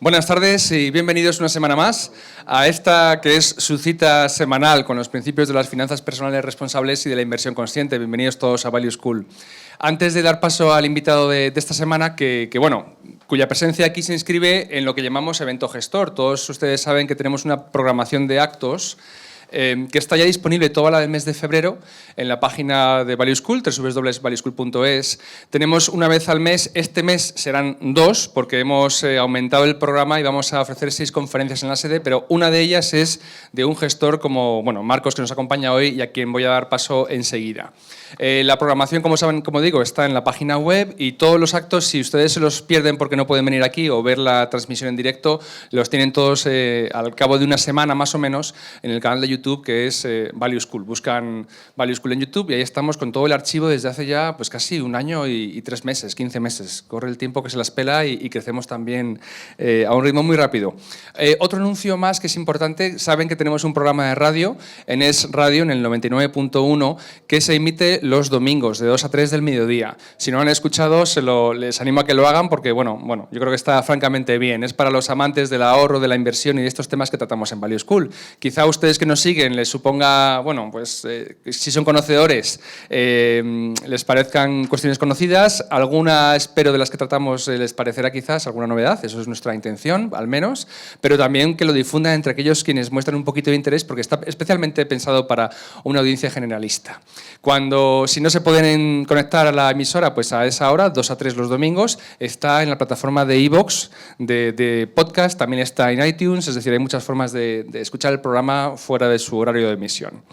Buenas tardes y bienvenidos una semana más a esta que es su cita semanal con los principios de las finanzas personales responsables y de la inversión consciente. Bienvenidos todos a Value School. Antes de dar paso al invitado de esta semana, cuya presencia aquí se inscribe en lo que llamamos evento gestor. Todos ustedes saben que tenemos una programación de actos que está ya disponible toda la del mes de febrero en la página de Value School, www.valueschool.es. Tenemos una vez al mes, este mes serán 2, porque hemos aumentado el programa y vamos a ofrecer 6 conferencias en la sede, pero una de ellas es de un gestor como Marcos, que nos acompaña hoy y a quien voy a dar paso enseguida. La programación, como saben, como digo, está en la página web y todos los actos, si ustedes se los pierden porque no pueden venir aquí o ver la transmisión en directo, los tienen todos al cabo de una semana más o menos en el canal de YouTube que es Value School. Buscan Value School en YouTube y ahí estamos con todo el archivo desde hace ya pues casi un año y 3 meses, 15 meses. Corre el tiempo que se las pela y crecemos también a un ritmo muy rápido. Otro anuncio más que es importante, saben que tenemos un programa de radio en Es Radio, en el 99.1, que se emite los domingos de 2 a 3 del mediodía. Si no lo han escuchado, les animo a que lo hagan porque, yo creo que está francamente bien. Es para los amantes del ahorro, de la inversión y de estos temas que tratamos en Value School. Quizá a ustedes que nos siguen les suponga, si son conocedores, les parezcan cuestiones conocidas. Alguna, espero, de las que tratamos les parecerá quizás alguna novedad, eso es nuestra intención, al menos, pero también que lo difundan entre aquellos quienes muestran un poquito de interés porque está especialmente pensado para una audiencia generalista. Si no se pueden conectar a la emisora, pues a esa hora, 2 a 3 los domingos, está en la plataforma de iVoox, de podcast, también está en iTunes, es decir, hay muchas formas de escuchar el programa fuera de su horario de emisión.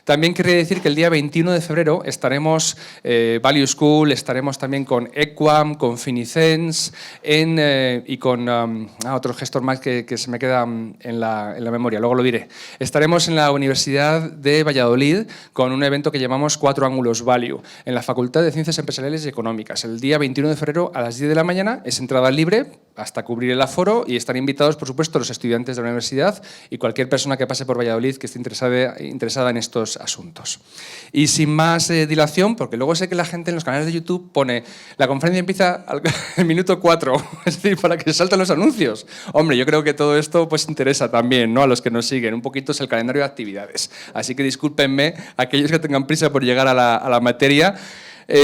También querría decir que el día 21 de febrero estaremos Value School, estaremos también con Equam, con Finicens y con otro gestor más que se me queda en la memoria, luego lo diré. Estaremos en la Universidad de Valladolid con un evento que llamamos 4 ángulos Value, en la Facultad de Ciencias Empresariales y Económicas. El día 21 de febrero a las 10 de la mañana es entrada libre hasta cubrir el aforo y están invitados, por supuesto, los estudiantes de la universidad y cualquier persona que pase por Valladolid que esté interesada en estos asuntos. Y sin más dilación, porque luego sé que la gente en los canales de YouTube pone la conferencia empieza al minuto 4, es decir, para que salten los anuncios. Hombre, yo creo que todo esto pues interesa también, ¿no?, a los que nos siguen. Un poquito es el calendario de actividades. Así que discúlpenme aquellos que tengan prisa por llegar a la materia.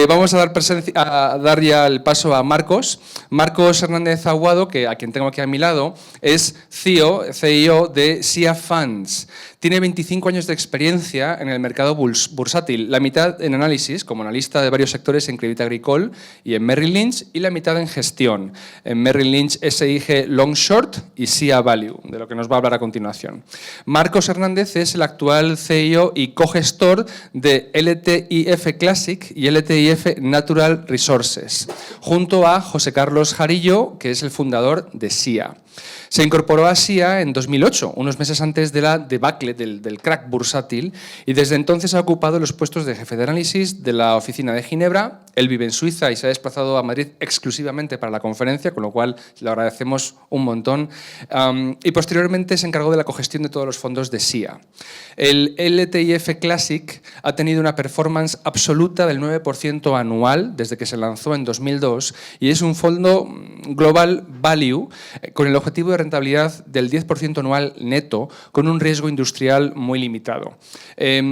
Vamos a dar ya el paso a Marcos. Marcos Hernández Aguado, a quien tengo aquí a mi lado, es CIO de SIA Funds. Tiene 25 años de experiencia en el mercado bursátil, la mitad en análisis, como analista de varios sectores en Crédit Agricole y en Merrill Lynch, y la mitad en gestión, en Merrill Lynch SIG Long Short y SIA Value, de lo que nos va a hablar a continuación. Marcos Hernández es el actual CIO y cogestor de LTIF Classic y LTIF Natural Resources, junto a José Carlos Jarillo, que es el fundador de SIA. Se incorporó a SIA en 2008, unos meses antes de la debacle del crack bursátil, y desde entonces ha ocupado los puestos de jefe de análisis de la oficina de Ginebra. Él vive en Suiza y se ha desplazado a Madrid exclusivamente para la conferencia, con lo cual le agradecemos un montón. Y posteriormente se encargó de la cogestión de todos los fondos de SIA. El LTIF Classic ha tenido una performance absoluta del 9% anual desde que se lanzó en 2002 y es un fondo global value con el objetivo de rentabilidad del 10% anual neto con un riesgo industrial muy limitado.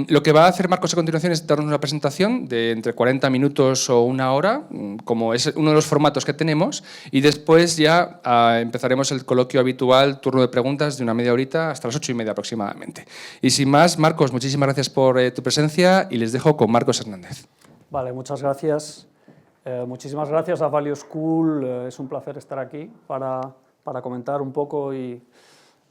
Lo que va a hacer Marcos a continuación es darnos una presentación de entre 40 minutos o una hora, como es uno de los formatos que tenemos, y después ya empezaremos el coloquio habitual, turno de preguntas de una media horita hasta las 8:30 aproximadamente. Y sin más, Marcos, muchísimas gracias por tu presencia y les dejo con Marcos Hernández. Vale, muchas gracias. Muchísimas gracias a Value School. Es un placer estar aquí para comentar un poco y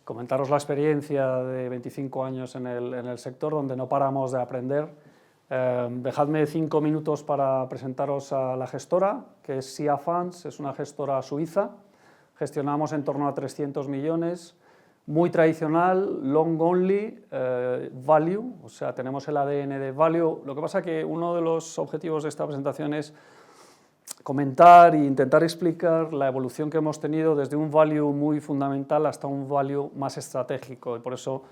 comentaros la experiencia de 25 años en el sector, donde no paramos de aprender. Dejadme 5 minutos para presentaros a la gestora, que es SIA Funds, es una gestora suiza. Gestionamos en torno a 300 millones, muy tradicional, long only, value, o sea, tenemos el ADN de value. Lo que pasa es que uno de los objetivos de esta presentación es comentar e intentar explicar la evolución que hemos tenido desde un value muy fundamental hasta un value más estratégico, y por eso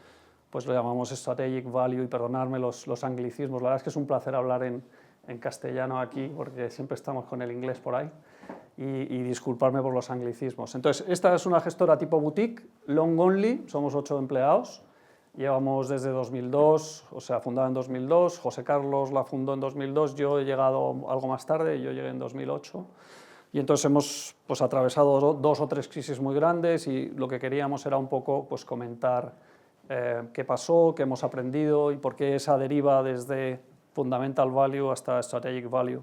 pues lo llamamos strategic value, y perdonadme los anglicismos. La verdad es que es un placer hablar en castellano aquí, porque siempre estamos con el inglés por ahí. y disculparme por los anglicismos. Entonces, esta es una gestora tipo boutique, long only, somos 8 empleados, llevamos desde 2002, o sea, fundada en 2002, José Carlos la fundó en 2002, yo he llegado algo más tarde, yo llegué en 2008, y entonces hemos pues, atravesado 2 o 3 crisis muy grandes y lo que queríamos era un poco pues, comentar qué pasó, qué hemos aprendido y por qué esa deriva desde fundamental value hasta strategic value.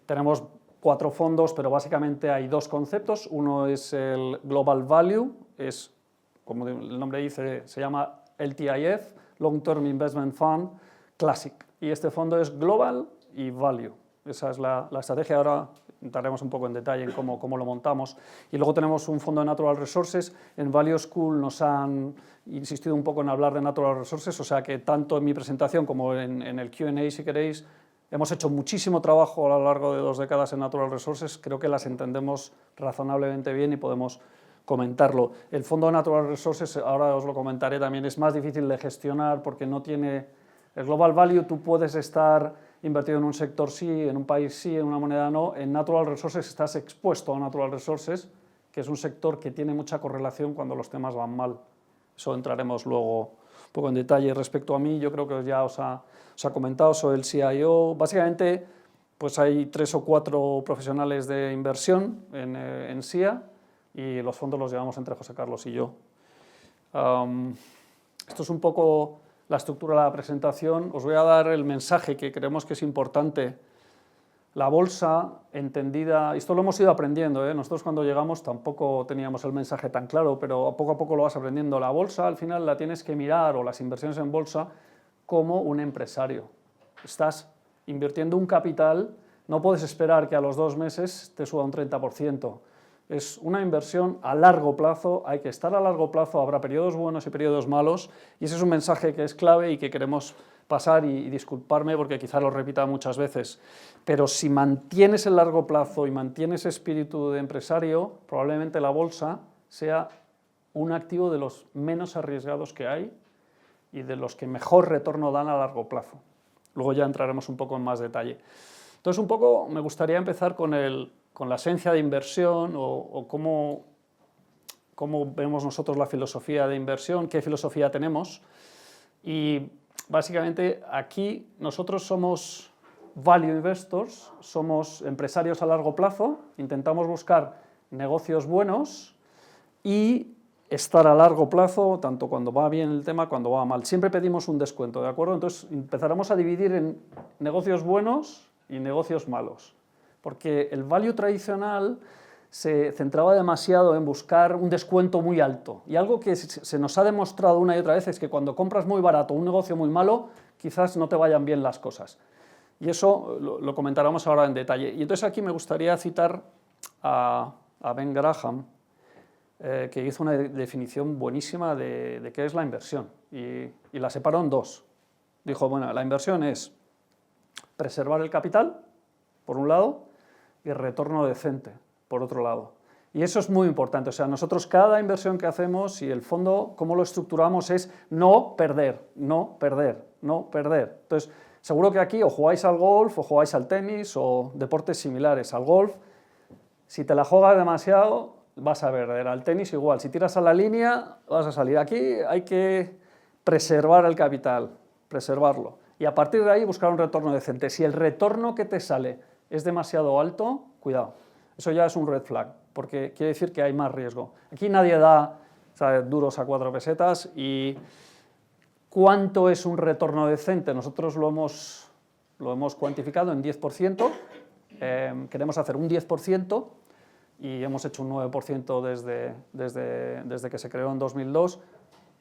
Tenemos 4 fondos, pero básicamente hay 2 conceptos. Uno es el Global Value, es, como el nombre dice, se llama LTIF, Long Term Investment Fund Classic. Y este fondo es Global y Value. Esa es la estrategia. Ahora entraremos un poco en detalle en cómo lo montamos. Y luego tenemos un fondo de Natural Resources. En Value School nos han insistido un poco en hablar de Natural Resources, o sea que tanto en mi presentación como en el Q&A, si queréis, hemos hecho muchísimo trabajo a lo largo de 2 décadas en Natural Resources, creo que las entendemos razonablemente bien y podemos comentarlo. El fondo de Natural Resources, ahora os lo comentaré también, es más difícil de gestionar porque no tiene... El Global Value tú puedes estar invertido en un sector sí, en un país sí, en una moneda no. En Natural Resources estás expuesto a Natural Resources, que es un sector que tiene mucha correlación cuando los temas van mal. Eso entraremos luego un poco en detalle. Respecto a mí, yo creo que ya os ha comentado, soy el CIO. Básicamente, pues hay 3 o 4 profesionales de inversión en SIA y los fondos los llevamos entre José Carlos y yo. Esto es un poco la estructura de la presentación. Os voy a dar el mensaje que creemos que es importante. La bolsa entendida, esto lo hemos ido aprendiendo, nosotros cuando llegamos tampoco teníamos el mensaje tan claro, pero poco a poco lo vas aprendiendo. La bolsa al final la tienes que mirar, o las inversiones en bolsa, como un empresario. Estás invirtiendo un capital, no puedes esperar que a los 2 meses te suba un 30%. Es una inversión a largo plazo, hay que estar a largo plazo, habrá periodos buenos y periodos malos, y ese es un mensaje que es clave y que queremos pasar y disculparme porque quizá lo repita muchas veces. Pero si mantienes el largo plazo y mantienes espíritu de empresario, probablemente la bolsa sea un activo de los menos arriesgados que hay y de los que mejor retorno dan a largo plazo. Luego ya entraremos un poco en más detalle. Entonces, un poco me gustaría empezar con la esencia de inversión o cómo vemos nosotros la filosofía de inversión, qué filosofía tenemos. Y básicamente aquí nosotros somos value investors, somos empresarios a largo plazo, intentamos buscar negocios buenos y estar a largo plazo, tanto cuando va bien el tema, cuando va mal. Siempre pedimos un descuento, ¿de acuerdo? Entonces empezaremos a dividir en negocios buenos y negocios malos, porque el value tradicional se centraba demasiado en buscar un descuento muy alto, y algo que se nos ha demostrado una y otra vez es que cuando compras muy barato un negocio muy malo, quizás no te vayan bien las cosas. Y eso lo comentaremos ahora en detalle. Y entonces aquí me gustaría citar a Ben Graham, que hizo una definición buenísima de qué es la inversión, y la separó en 2. Dijo, bueno, la inversión es preservar el capital, por un lado, y retorno decente, por otro lado. Y eso es muy importante. O sea, nosotros cada inversión que hacemos y el fondo, cómo lo estructuramos es no perder, no perder, no perder. Entonces, seguro que aquí o jugáis al golf o jugáis al tenis o deportes similares. Al golf, si te la juegas demasiado, vas a perder. Al tenis igual, si tiras a la línea, vas a salir. Aquí hay que preservar el capital, preservarlo. Y a partir de ahí buscar un retorno decente. Si el retorno que te sale es demasiado alto, cuidado. Eso ya es un red flag, porque quiere decir que hay más riesgo. Aquí nadie da, ¿sabes?, duros a 4 pesetas. ¿Y cuánto es un retorno decente? Nosotros lo hemos cuantificado en 10%. Queremos hacer un 10% y hemos hecho un 9% desde que se creó en 2002.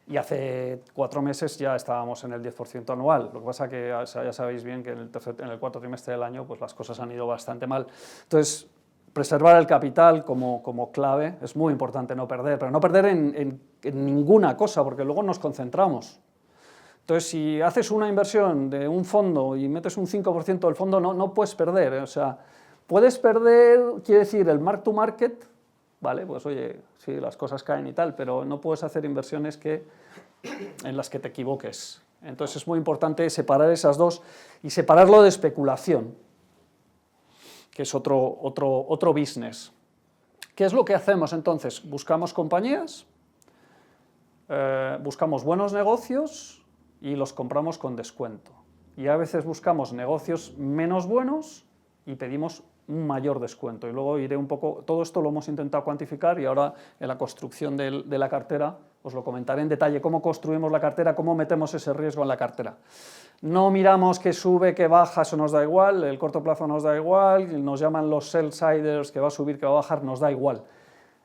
Y hace 4 meses ya estábamos en el 10% anual. Lo que pasa es que ya sabéis bien que en el cuarto trimestre del año pues las cosas han ido bastante mal. Entonces, preservar el capital como clave es muy importante, no perder, pero no perder en ninguna cosa, porque luego nos concentramos. Entonces, si haces una inversión de un fondo y metes un 5% del fondo, no puedes perder. O sea, puedes perder, quiere decir, el mark to market, ¿vale? Pues oye, sí, las cosas caen y tal, pero no puedes hacer inversiones en las que te equivoques. Entonces es muy importante separar esas dos y separarlo de especulación, que es otro business. ¿Qué es lo que hacemos entonces? Buscamos compañías, buscamos buenos negocios y los compramos con descuento. Y a veces buscamos negocios menos buenos y pedimos un mayor descuento. Y luego iré un poco, todo esto lo hemos intentado cuantificar y ahora en la construcción de la cartera os lo comentaré en detalle, cómo construimos la cartera, cómo metemos ese riesgo en la cartera. No miramos que sube, que baja, eso nos da igual, el corto plazo nos da igual, nos llaman los sell-siders, que va a subir, que va a bajar, nos da igual.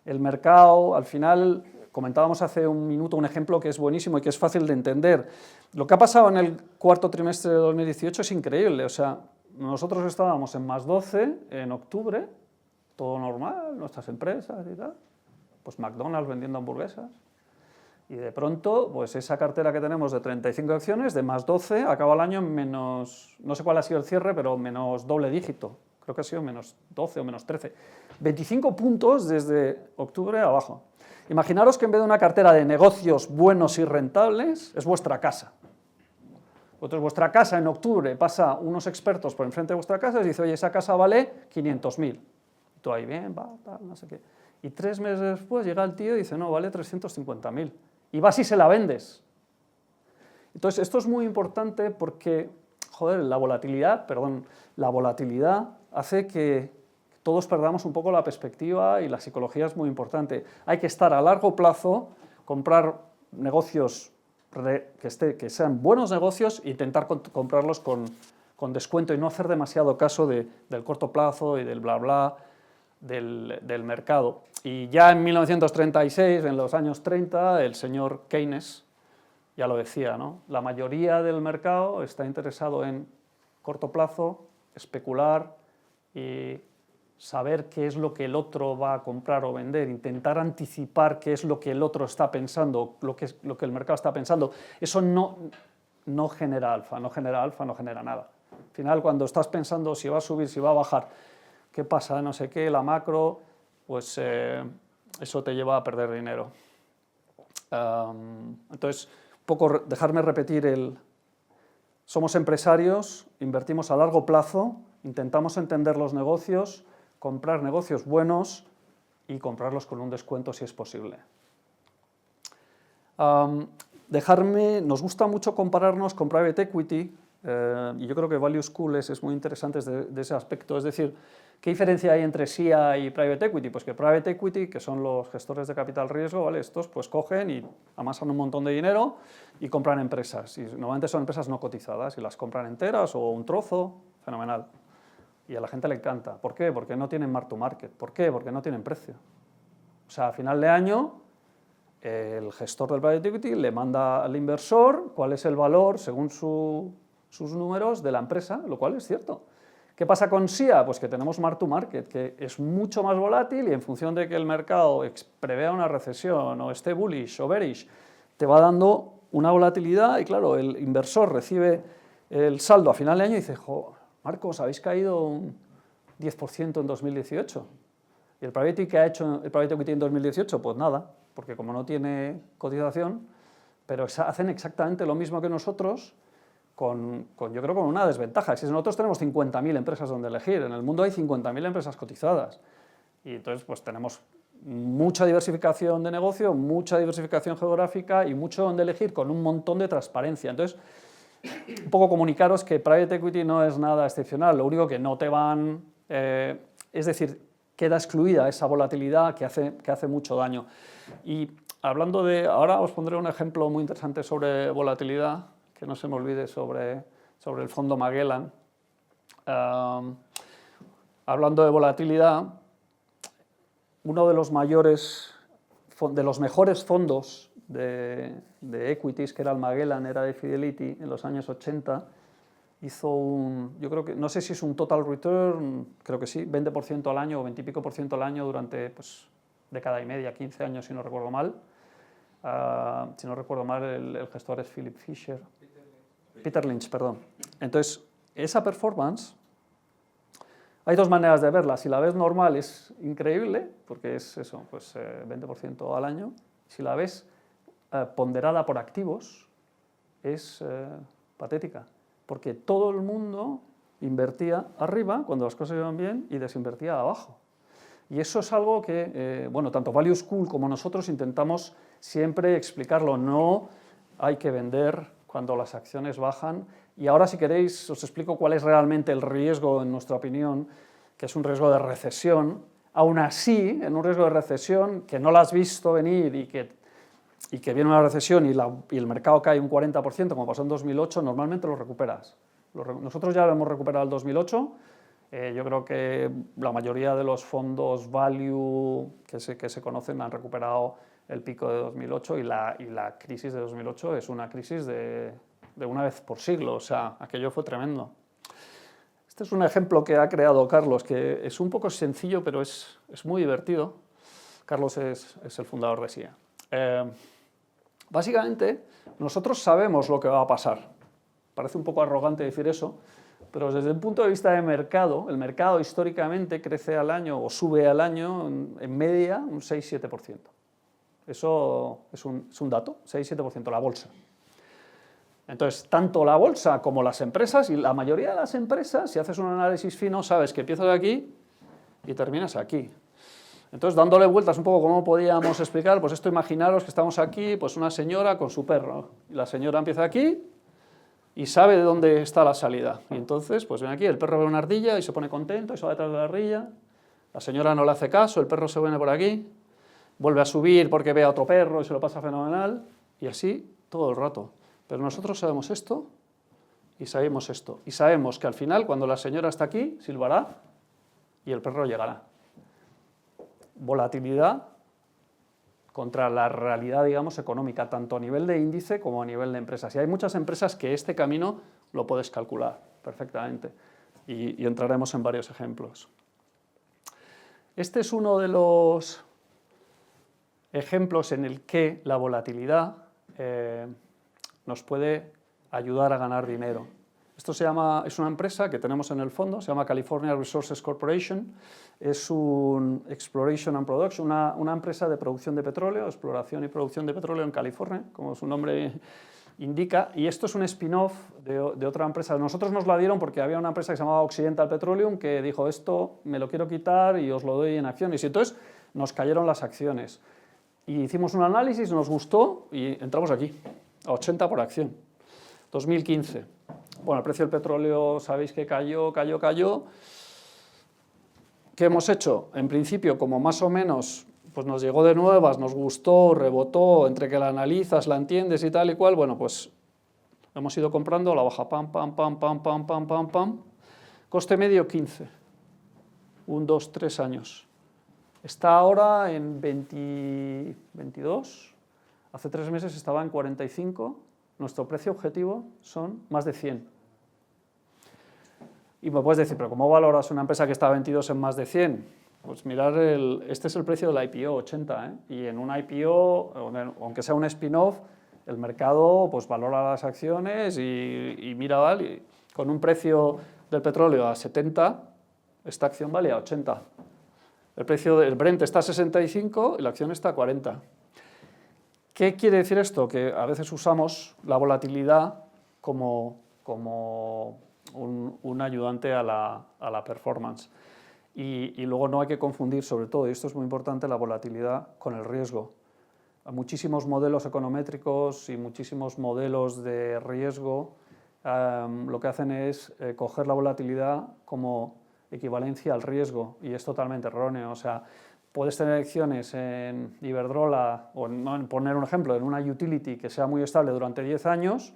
El mercado, al final, comentábamos hace un minuto un ejemplo que es buenísimo y que es fácil de entender. Lo que ha pasado en el cuarto trimestre de 2018 es increíble, o sea, nosotros estábamos en más 12 en octubre, todo normal, nuestras empresas y tal, pues McDonald's vendiendo hamburguesas, y de pronto, pues esa cartera que tenemos de 35 acciones, de más 12, acaba el año en menos, no sé cuál ha sido el cierre, pero menos doble dígito, creo que ha sido menos 12 o menos 13. 25 puntos desde octubre abajo. Imaginaros que en vez de una cartera de negocios buenos y rentables, es vuestra casa. Vosotros, vuestra casa en octubre pasa unos expertos por enfrente de vuestra casa y dice, oye, esa casa vale 500.000. Tú ahí, bien, va, tal, no sé qué. Y 3 meses después llega el tío y dice, no, vale 350.000. Y vas y se la vendes. Entonces, esto es muy importante porque, joder, la volatilidad hace que todos perdamos un poco la perspectiva y la psicología es muy importante. Hay que estar a largo plazo, comprar negocios que sean buenos negocios e intentar comprarlos con descuento y no hacer demasiado caso del corto plazo y del bla bla del mercado. Y ya en 1936, en los años 30, el señor Keynes ya lo decía, ¿no? La mayoría del mercado está interesado en corto plazo, especular y saber qué es lo que el otro va a comprar o vender, intentar anticipar qué es lo que el otro está pensando, lo que el mercado está pensando. Eso no genera alfa, no genera nada. Al final, cuando estás pensando si va a subir, si va a bajar, qué pasa, no sé qué, la macro, pues eso te lleva a perder dinero. Entonces, un poco dejarme repetir somos empresarios, invertimos a largo plazo, intentamos entender los negocios, comprar negocios buenos y comprarlos con un descuento si es posible. Nos gusta mucho compararnos con private equity y yo creo que Value School es muy interesante de ese aspecto, es decir, ¿qué diferencia hay entre SIA y private equity? Pues que private equity, que son los gestores de capital riesgo, ¿vale? Estos pues cogen y amasan un montón de dinero y compran empresas, y normalmente son empresas no cotizadas y las compran enteras o un trozo, fenomenal. Y a la gente le encanta. ¿Por qué? Porque no tienen mark to market. ¿Por qué? Porque no tienen precio. O sea, a final de año, el gestor del private equity le manda al inversor cuál es el valor, según sus números, de la empresa, lo cual es cierto. ¿Qué pasa con SIA? Pues que tenemos mark to market, que es mucho más volátil y en función de que el mercado prevea una recesión o esté bullish o bearish, te va dando una volatilidad y claro, el inversor recibe el saldo a final de año y dice, jo, Marcos, habéis caído un 10% en 2018. ¿Y el private equity que ha hecho el private equity en 2018? Pues nada, porque como no tiene cotización, pero hacen exactamente lo mismo que nosotros, yo creo con una desventaja. Si nosotros tenemos 50.000 empresas donde elegir, en el mundo hay 50.000 empresas cotizadas. Y entonces pues tenemos mucha diversificación de negocio, mucha diversificación geográfica y mucho donde elegir con un montón de transparencia. Entonces, un poco comunicaros que private equity no es nada excepcional, lo único que no te van, es decir, queda excluida esa volatilidad que hace mucho daño. Y hablando ahora os pondré un ejemplo muy interesante sobre volatilidad, que no se me olvide sobre el fondo Magellan. Hablando de volatilidad, uno de los mejores fondos de equities, que era el Magellan, era de Fidelity, en los años 80, hizo yo creo que, no sé si es un total return, creo que sí, 20% al año o 20 y pico por ciento al año durante pues, década y media, 15 años si no recuerdo mal. Si no recuerdo mal, el gestor es Peter Lynch, perdón. Entonces, esa performance, hay dos maneras de verla. Si la ves normal es increíble, porque es eso, pues 20% al año. Si la ves ponderada por activos, es patética, porque todo el mundo invertía arriba cuando las cosas iban bien y desinvertía abajo. Y eso es algo que, bueno, tanto Value School como nosotros intentamos siempre explicarlo. No hay que vender cuando las acciones bajan. Y ahora, si queréis, os explico cuál es realmente el riesgo, en nuestra opinión, que es un riesgo de recesión. Aún así, en un riesgo de recesión que no lo has visto venir y que viene una recesión y el mercado cae un 40%, como pasó en 2008, normalmente lo recuperas. Nosotros ya lo hemos recuperado el 2008. Yo creo que la mayoría de los fondos value que se conocen han recuperado el pico de 2008 y la crisis de 2008 es una crisis de una vez por siglo, o sea, aquello fue tremendo. Este es un ejemplo que ha creado Carlos, que es un poco sencillo, pero es muy divertido. Carlos es el fundador de SIA. Básicamente, nosotros sabemos lo que va a pasar. Parece un poco arrogante decir eso, pero desde el punto de vista de mercado, el mercado históricamente crece al año o sube al año en media un 6-7%. Eso es un dato, 6-7%, la bolsa. Entonces, tanto la bolsa como las empresas, y la mayoría de las empresas, si haces un análisis fino, sabes que empiezas aquí y terminas aquí. Entonces, dándole vueltas un poco cómo podíamos explicar, pues esto, imaginaros que estamos aquí, pues una señora con su perro, y la señora empieza aquí y sabe de dónde está la salida. Y entonces, pues ven aquí, el perro ve una ardilla y se pone contento y se va detrás de la ardilla, la señora no le hace caso, el perro se viene por aquí, vuelve a subir porque ve a otro perro y se lo pasa fenomenal, y así todo el rato. Pero nosotros sabemos esto y sabemos esto. Y sabemos que al final, cuando la señora está aquí, silbará y el perro llegará. Volatilidad contra la realidad, digamos, económica, tanto a nivel de índice como a nivel de empresas. Y hay muchas empresas que este camino lo puedes calcular perfectamente. Y entraremos en varios ejemplos. Este es uno de los ejemplos en el que la volatilidad nos puede ayudar a ganar dinero. Esto es una empresa que tenemos en el fondo, se llama California Resources Corporation, es un Exploration and Production, una empresa de producción de petróleo, exploración y producción de petróleo en California, como su nombre indica, y esto es un spin-off de otra empresa. Nosotros nos la dieron porque había una empresa que se llamaba Occidental Petroleum que dijo, esto me lo quiero quitar y os lo doy en acciones, y entonces nos cayeron las acciones. Y hicimos un análisis, nos gustó y entramos aquí, a 80 por acción. 2015. Bueno, el precio del petróleo, sabéis que cayó. ¿Qué hemos hecho? En principio, como más o menos pues nos llegó de nuevas, nos gustó, rebotó, entre que la analizas, la entiendes y tal y cual, bueno, pues hemos ido comprando, la baja, pam. Coste medio 15. 1, 2, 3 años. Está ahora en 22, hace 3 meses estaba en 45, nuestro precio objetivo son más de 100. Y me puedes decir, pero ¿cómo valoras una empresa que está a 22 en más de 100? Pues mirar, este es el precio del IPO, 80, ¿eh? Y en un IPO, aunque sea un spin-off, el mercado pues valora las acciones y mira, vale, con un precio del petróleo a 70, esta acción vale a 80. El precio del Brent está a 65 y la acción está a 40. ¿Qué quiere decir esto? Que a veces usamos la volatilidad como un ayudante a la performance. Y luego no hay que confundir, sobre todo, y esto es muy importante, la volatilidad con el riesgo. Hay muchísimos modelos econométricos y muchísimos modelos de riesgo lo que hacen es coger la volatilidad como equivalencia al riesgo, y es totalmente erróneo. O sea, puedes tener acciones en Iberdrola, o poner un ejemplo, en una utility que sea muy estable durante 10 años,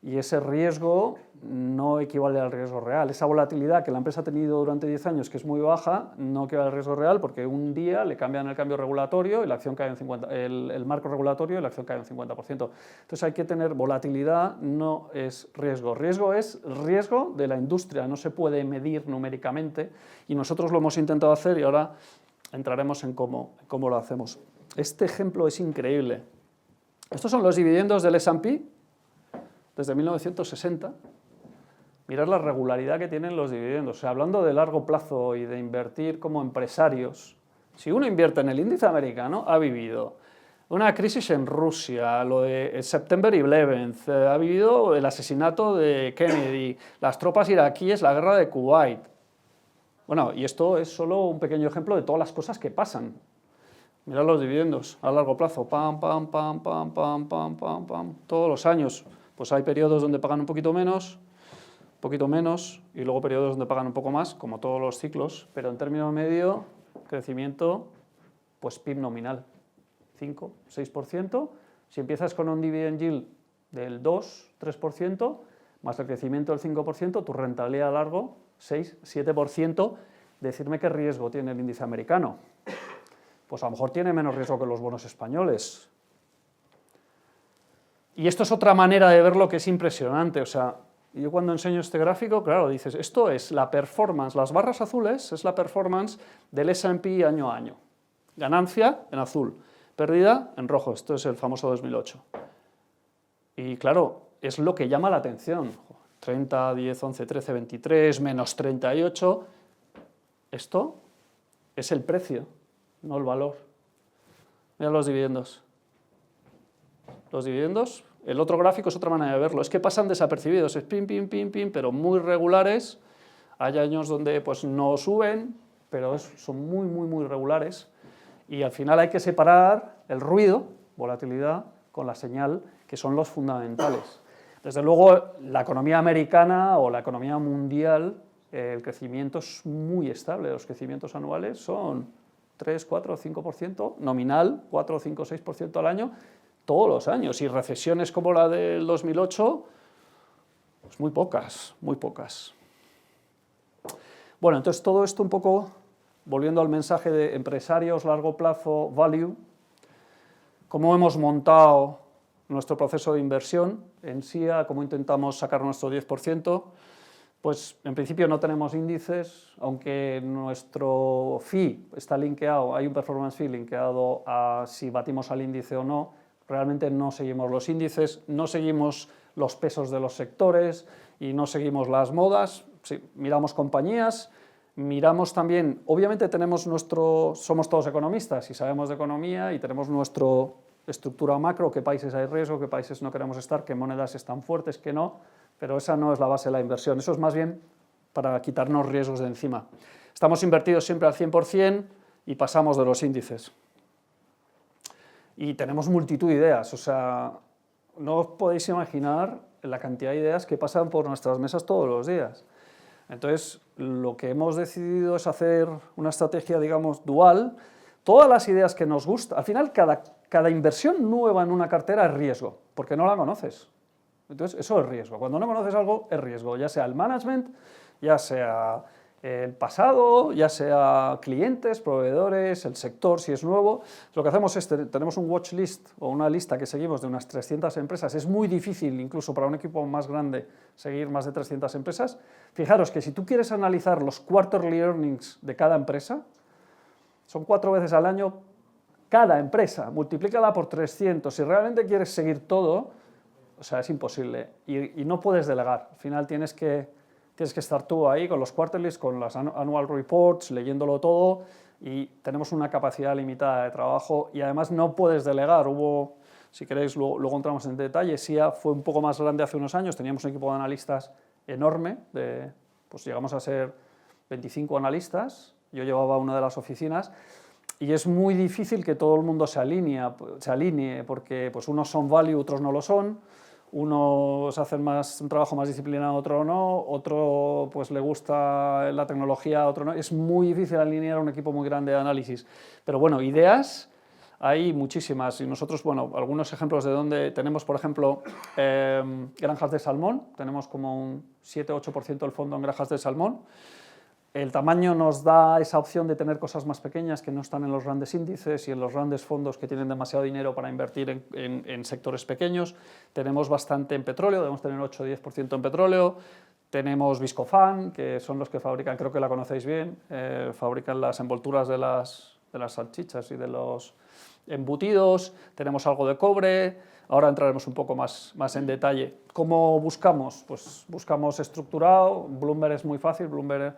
y ese riesgo no equivale al riesgo real. Esa volatilidad que la empresa ha tenido durante 10 años, que es muy baja, no equivale al riesgo real porque un día le cambian el cambio regulatorio y la acción cae en 50%, el marco regulatorio y la acción cae en 50%. Entonces hay que tener volatilidad, no es riesgo. Riesgo es riesgo de la industria, no se puede medir numéricamente, y nosotros lo hemos intentado hacer y ahora entraremos en cómo lo hacemos. Este ejemplo es increíble. Estos son los dividendos del S&P desde 1960. Mirad la regularidad que tienen los dividendos. O sea, hablando de largo plazo y de invertir como empresarios, si uno invierte en el índice americano, ha vivido una crisis en Rusia, lo de September 11, ha vivido el asesinato de Kennedy, las tropas iraquíes, la guerra de Kuwait. Bueno, y esto es solo un pequeño ejemplo de todas las cosas que pasan. Mirad los dividendos a largo plazo, pam, pam, pam, pam, pam, pam, pam, pam, todos los años. Pues hay periodos donde pagan un poquito menos, y luego periodos donde pagan un poco más, como todos los ciclos, pero en término medio, crecimiento, pues PIB nominal, 5, 6%. Si empiezas con un dividend yield del 2, 3%, más el crecimiento del 5%, tu rentabilidad a largo, 6, 7%, decirme qué riesgo tiene el índice americano. Pues a lo mejor tiene menos riesgo que los bonos españoles. Y esto es otra manera de verlo que es impresionante. O sea, yo cuando enseño este gráfico, claro, dices, esto es la performance, las barras azules es la performance del S&P año a año. Ganancia en azul, pérdida en rojo, esto es el famoso 2008. Y claro, es lo que llama la atención. 30, 10, 11, 13, 23, menos 38. Esto es el precio, no el valor. Mira los dividendos. Los dividendos, el otro gráfico es otra manera de verlo, es que pasan desapercibidos, es pim, pim, pim, pim, pero muy regulares. Hay años donde pues no suben, pero son muy, muy, muy regulares. Y al final hay que separar el ruido, volatilidad, con la señal, que son los fundamentales. Desde luego, la economía americana o la economía mundial, el crecimiento es muy estable. Los crecimientos anuales son 3, 4, 5%, nominal, 4, 5, 6% al año, todos los años. Y recesiones como la del 2008, pues muy pocas, muy pocas. Bueno, entonces todo esto un poco, volviendo al mensaje de empresarios, largo plazo, value, cómo hemos montado nuestro proceso de inversión en SIA, cómo intentamos sacar nuestro 10%, pues en principio no tenemos índices, aunque nuestro fee está linkeado, hay un performance fee linkeado a si batimos al índice o no, realmente no seguimos los índices, no seguimos los pesos de los sectores y no seguimos las modas, sí, miramos compañías, miramos también, obviamente somos todos economistas y sabemos de economía y tenemos nuestra estructura macro, qué países hay riesgo, qué países no queremos estar, qué monedas están fuertes, qué no, pero esa no es la base de la inversión, eso es más bien para quitarnos riesgos de encima. Estamos invertidos siempre al 100% y pasamos de los índices. Y tenemos multitud de ideas, o sea, no os podéis imaginar la cantidad de ideas que pasan por nuestras mesas todos los días. Entonces, lo que hemos decidido es hacer una estrategia, digamos, dual. Todas las ideas que nos gustan, al final cada inversión nueva en una cartera es riesgo, porque no la conoces. Entonces, eso es riesgo. Cuando no conoces algo, es riesgo, ya sea el management, ya sea el pasado, ya sea clientes, proveedores, el sector, si es nuevo. Lo que hacemos es, tenemos un watch list o una lista que seguimos de unas 300 empresas. Es muy difícil, incluso para un equipo más grande, seguir más de 300 empresas. Fijaros que si tú quieres analizar los quarterly earnings de cada empresa, son 4 veces al año cada empresa, multiplícala por 300. Si realmente quieres seguir todo, o sea, es imposible y no puedes delegar. Al final tienes que estar tú ahí con los quarterlies, con las annual reports, leyéndolo todo, y tenemos una capacidad limitada de trabajo y además no puedes delegar. Si queréis, luego entramos en detalle, SIA fue un poco más grande hace unos años, teníamos un equipo de analistas enorme, pues llegamos a ser 25 analistas, yo llevaba una de las oficinas, y es muy difícil que todo el mundo se alinee, porque pues unos son value, otros no lo son, unos hacen un trabajo más disciplinado, otro no, otro pues le gusta la tecnología, otro no. Es muy difícil alinear un equipo muy grande de análisis. Pero bueno, ideas hay muchísimas. Y nosotros, bueno, algunos ejemplos de donde tenemos, por ejemplo, granjas de salmón. Tenemos como un 7-8% del fondo en granjas de salmón. El tamaño nos da esa opción de tener cosas más pequeñas que no están en los grandes índices y en los grandes fondos que tienen demasiado dinero para invertir en sectores pequeños. Tenemos bastante en petróleo, debemos tener 8-10% en petróleo. Tenemos Viscofan, que son los que fabrican, creo que la conocéis bien, fabrican las envolturas de las salchichas y de los embutidos. Tenemos algo de cobre. Ahora entraremos un poco más en detalle. ¿Cómo buscamos? Pues buscamos estructurado. Bloomberg es muy fácil. Bloomberg,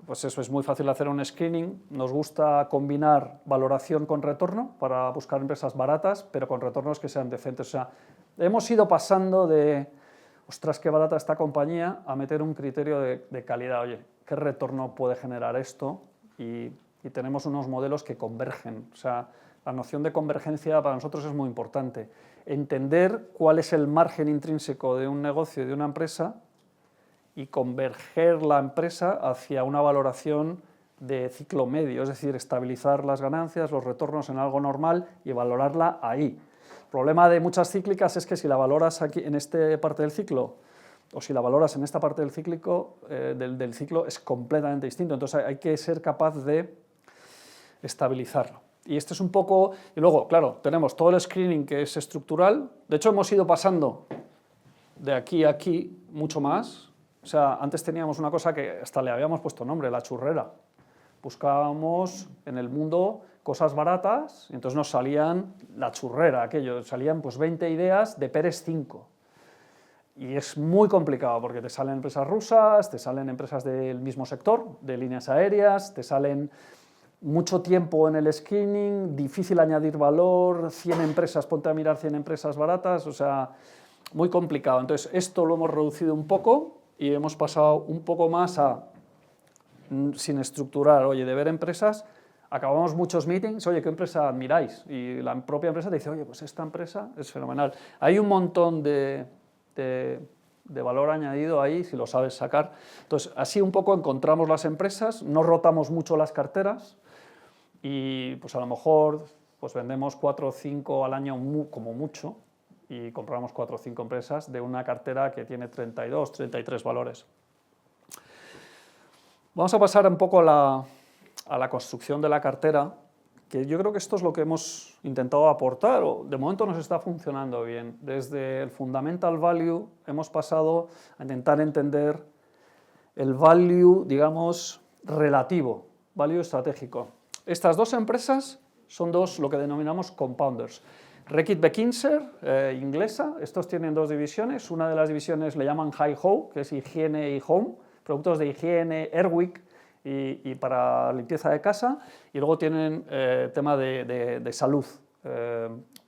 pues eso, es muy fácil hacer un screening. Nos gusta combinar valoración con retorno para buscar empresas baratas, pero con retornos que sean decentes. O sea, hemos ido pasando de ostras, qué barata esta compañía, a meter un criterio de calidad. Oye, ¿qué retorno puede generar esto? Y tenemos unos modelos que convergen. O sea, la noción de convergencia para nosotros es muy importante. Entender cuál es el margen intrínseco de un negocio y de una empresa y converger la empresa hacia una valoración de ciclo medio, es decir, estabilizar las ganancias, los retornos en algo normal y valorarla ahí. El problema de muchas cíclicas es que si la valoras aquí en esta parte del ciclo o si la valoras en esta parte del ciclo, es completamente distinto. Entonces hay que ser capaz de estabilizarlo. Y este es un poco... Y luego, claro, tenemos todo el screening que es estructural. De hecho, hemos ido pasando de aquí a aquí mucho más. O sea, antes teníamos una cosa que hasta le habíamos puesto nombre, la churrera. Buscábamos en el mundo cosas baratas y entonces nos salían la churrera, aquello, salían pues 20 ideas de Pérez 5. Y es muy complicado porque te salen empresas rusas, te salen empresas del mismo sector, de líneas aéreas, te salen mucho tiempo en el screening, difícil añadir valor, 100 empresas, ponte a mirar 100 empresas baratas, o sea, muy complicado. Entonces, esto lo hemos reducido un poco y hemos pasado un poco más a, sin estructurar, oye, de ver empresas, acabamos muchos meetings, oye, ¿qué empresa admiráis? Y la propia empresa te dice, oye, pues esta empresa es fenomenal. Hay un montón de valor añadido ahí, si lo sabes sacar. Entonces, así un poco encontramos las empresas, no rotamos mucho las carteras y pues a lo mejor pues vendemos 4 o 5 al año como mucho y compramos 4 o 5 empresas de una cartera que tiene 32, 33 valores. Vamos a pasar un poco a la construcción de la cartera, que yo creo que esto es lo que hemos intentado aportar, o de momento nos está funcionando bien. Desde el fundamental value hemos pasado a intentar entender el value, digamos, relativo, value estratégico. Estas dos empresas son dos, lo que denominamos compounders. Reckitt Benckiser, inglesa, estos tienen dos divisiones. Una de las divisiones le llaman Hi-Ho, que es higiene y home, productos de higiene, Airwick, y para limpieza de casa, y luego tienen tema de salud,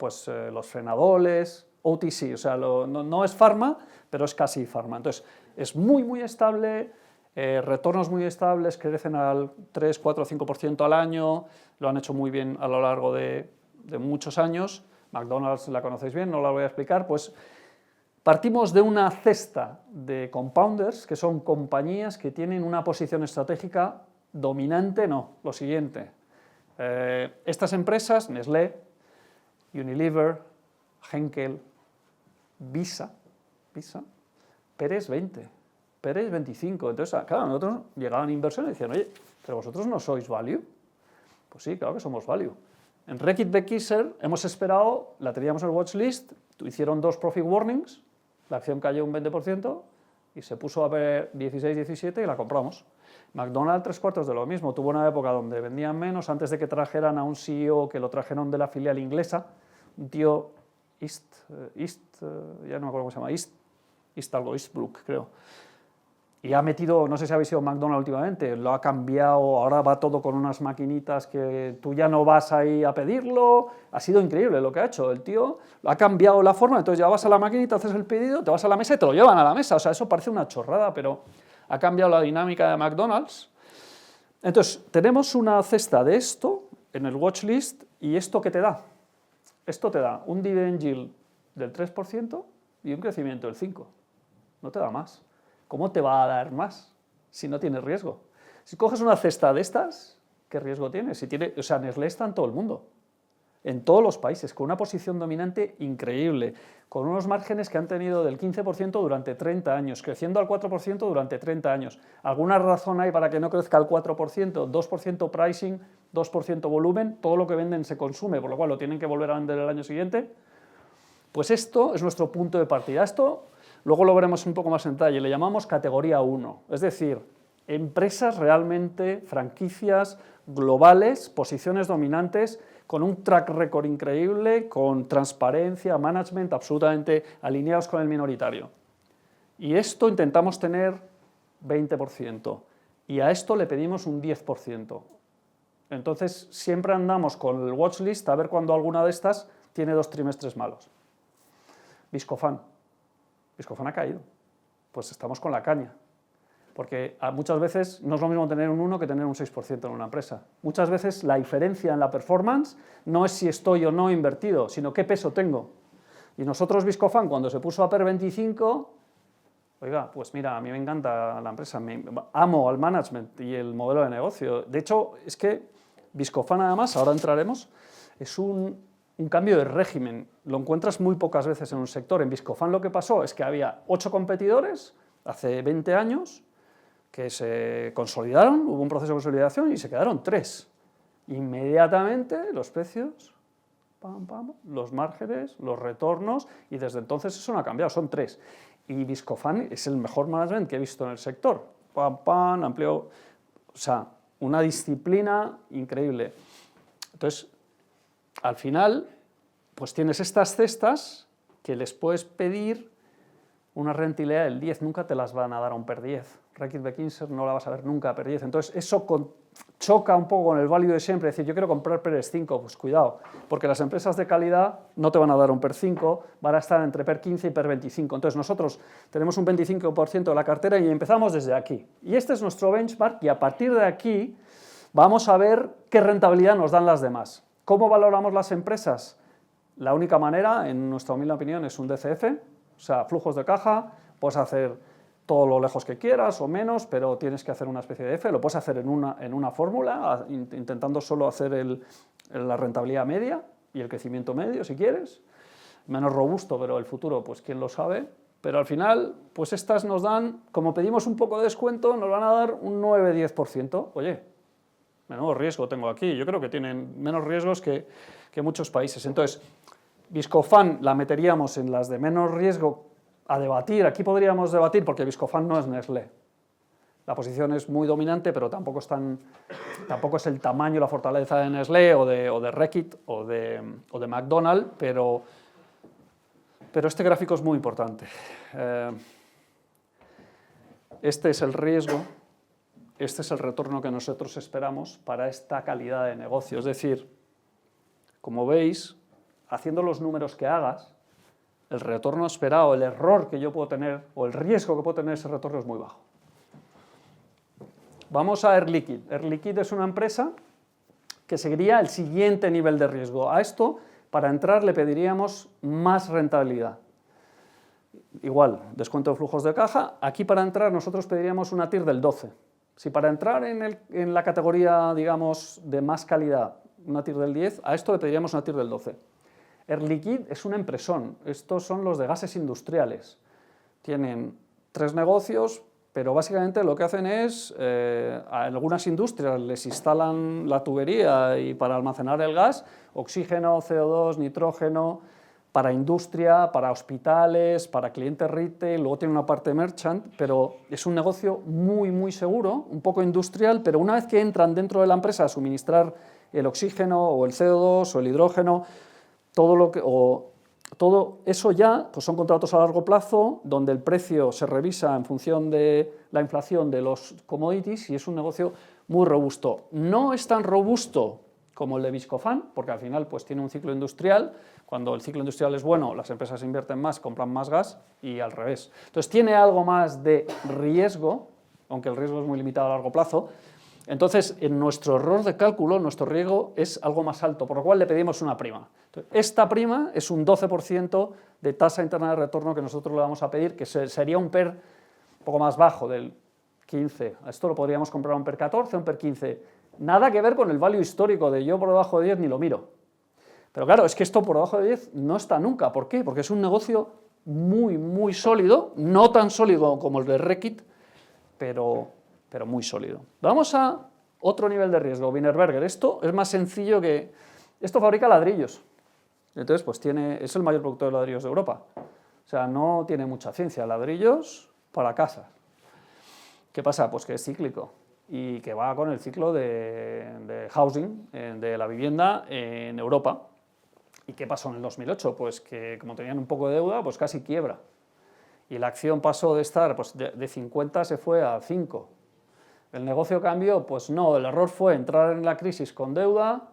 los frenadoles, OTC, o sea, no es farma, pero es casi farma. Entonces, es muy estable, retornos muy estables, crecen al 3, 4, 5% al año, lo han hecho muy bien a lo largo de muchos años. McDonald's la conocéis bien, no la voy a explicar, pues partimos de una cesta de compounders, que son compañías que tienen una posición estratégica dominante, no, lo siguiente. Estas empresas, Nestlé, Unilever, Henkel, Visa, Pérez 20, Pérez 25. Entonces, claro, nosotros llegaban inversores y decían, oye, ¿pero vosotros no sois value? Pues sí, claro que somos value. En Reckitt Benckiser hemos esperado, la teníamos en el watchlist, hicieron 2 profit warnings, la acción cayó un 20% y se puso a ver 16-17 y la compramos. McDonald's 3/4 de lo mismo, tuvo una época donde vendían menos antes de que trajeran a un CEO que lo trajeron de la filial inglesa, un tío ya no me acuerdo cómo se llama, Eastbrook, creo. Y ha metido, no sé si habéis ido a McDonald's últimamente, lo ha cambiado, ahora va todo con unas maquinitas que tú ya no vas ahí a pedirlo. Ha sido increíble lo que ha hecho el tío, ha cambiado la forma, entonces ya vas a la maquinita, haces el pedido, te vas a la mesa y te lo llevan a la mesa. O sea, eso parece una chorrada, pero ha cambiado la dinámica de McDonald's. Entonces, tenemos una cesta de esto en el watchlist y ¿esto qué te da? Esto te da un dividend yield del 3% y un crecimiento del 5%. No te da más. ¿Cómo te va a dar más si no tienes riesgo? Si coges una cesta de estas, ¿qué riesgo tienes? O sea, Nestlé está en todo el mundo, en todos los países, con una posición dominante increíble, con unos márgenes que han tenido del 15% durante 30 años, creciendo al 4% durante 30 años. ¿Alguna razón hay para que no crezca al 4%? 2% pricing, 2% volumen, todo lo que venden se consume, por lo cual lo tienen que volver a vender el año siguiente. Pues esto es nuestro punto de partida. Esto luego lo veremos un poco más en detalle, le llamamos categoría 1, es decir, empresas realmente, franquicias globales, posiciones dominantes, con un track record increíble, con transparencia, management absolutamente alineados con el minoritario. Y esto intentamos tener 20%, y a esto le pedimos un 10%. Entonces, siempre andamos con el watchlist a ver cuando alguna de estas tiene 2 trimestres malos. Viscofan ha caído. pues estamos con la caña. Porque muchas veces no es lo mismo tener un 1 que tener un 6% en una empresa. Muchas veces la diferencia en la performance no es si estoy o no invertido, sino qué peso tengo. Y nosotros, Viscofan, cuando se puso a PER 25, oiga, pues mira, a mí me encanta la empresa, amo al management y el modelo de negocio. De hecho, es que Viscofan, además, ahora entraremos, es un cambio de régimen. Lo encuentras muy pocas veces en un sector. En Viscofan lo que pasó es que había 8 competidores hace 20 años, que se consolidaron, hubo un proceso de consolidación y se quedaron 3. Inmediatamente los precios, pam, pam, los márgenes, los retornos, y desde entonces eso no ha cambiado, son 3. Y Viscofan es el mejor management que he visto en el sector. Pam, pam, amplio, o sea, una disciplina increíble. Entonces, al final, pues tienes estas cestas que les puedes pedir una rentabilidad del 10, nunca te las van a dar a un PER 10. Reckitt Benckiser no la vas a ver nunca a PER 10. Entonces, eso choca un poco con el value de siempre. Es decir, yo quiero comprar PER 5, pues cuidado, porque las empresas de calidad no te van a dar un PER 5, van a estar entre PER 15 y PER 25. Entonces, nosotros tenemos un 25% de la cartera y empezamos desde aquí. Y este es nuestro benchmark y a partir de aquí vamos a ver qué rentabilidad nos dan las demás. ¿Cómo valoramos las empresas? La única manera, en nuestra humilde opinión, es un DCF, o sea, flujos de caja, puedes hacer todo lo lejos que quieras o menos, pero tienes que hacer una especie de F, lo puedes hacer en una fórmula, intentando solo hacer la rentabilidad media y el crecimiento medio, si quieres, menos robusto, pero el futuro, pues quién lo sabe, pero al final, pues estas nos dan, como pedimos un poco de descuento, nos van a dar un 9-10%, oye, menudo riesgo tengo aquí, yo creo que tienen menos riesgos que muchos países. Entonces, Viscofan la meteríamos en las de menos riesgo a debatir. Aquí podríamos debatir porque Viscofan no es Nestlé. La posición es muy dominante, pero tampoco es el tamaño y la fortaleza de Nestlé o de Reckitt o de McDonald's, pero este gráfico es muy importante. Este es el riesgo, este es el retorno que nosotros esperamos para esta calidad de negocio. Es decir, como veis, haciendo los números que hagas, el retorno esperado, el error que yo puedo tener o el riesgo que puedo tener ese retorno es muy bajo. Vamos a Air Liquide. Air Liquide es una empresa que seguiría el siguiente nivel de riesgo. A esto, para entrar, le pediríamos más rentabilidad. Igual, descuento de flujos de caja. Aquí para entrar nosotros pediríamos una TIR del 12. Si para entrar en la categoría, digamos, de más calidad, una TIR del 10, a esto le pediríamos una TIR del 12. Air Liquide es una empresón, estos son los de gases industriales. Tienen 3 negocios, pero básicamente lo que hacen es, a algunas industrias les instalan la tubería y para almacenar el gas, oxígeno, CO2, nitrógeno, para industria, para hospitales, para clientes retail, luego tiene una parte merchant, pero es un negocio muy, muy seguro, un poco industrial, pero una vez que entran dentro de la empresa a suministrar el oxígeno o el CO2 o el hidrógeno, todo eso ya pues son contratos a largo plazo donde el precio se revisa en función de la inflación de los commodities y es un negocio muy robusto. No es tan robusto como el de Viscofan, porque al final pues tiene un ciclo industrial. Cuando el ciclo industrial es bueno, las empresas invierten más, compran más gas y al revés. Entonces tiene algo más de riesgo, aunque el riesgo es muy limitado a largo plazo. Entonces, en nuestro error de cálculo, nuestro riesgo es algo más alto, por lo cual le pedimos una prima. Entonces, esta prima es un 12% de tasa interna de retorno que nosotros le vamos a pedir, que sería un PER un poco más bajo, del 15. A esto lo podríamos comprar a un PER 14, un PER 15. Nada que ver con el value histórico de yo por debajo de 10 ni lo miro. Pero claro, es que esto por debajo de 10 no está nunca. ¿Por qué? Porque es un negocio muy, muy sólido, no tan sólido como el de Reckitt, pero muy sólido. Vamos a otro nivel de riesgo, Wienerberger. Esto es más sencillo que... Esto fabrica ladrillos. Entonces, pues es el mayor productor de ladrillos de Europa. O sea, no tiene mucha ciencia. Ladrillos para casas. ¿Qué pasa? Pues que es cíclico y que va con el ciclo de housing, de la vivienda en Europa. ¿Y qué pasó en el 2008? Pues que como tenían un poco de deuda, pues casi quiebra. Y la acción pasó de estar pues, de 50 se fue a 5. ¿El negocio cambió? Pues no, el error fue entrar en la crisis con deuda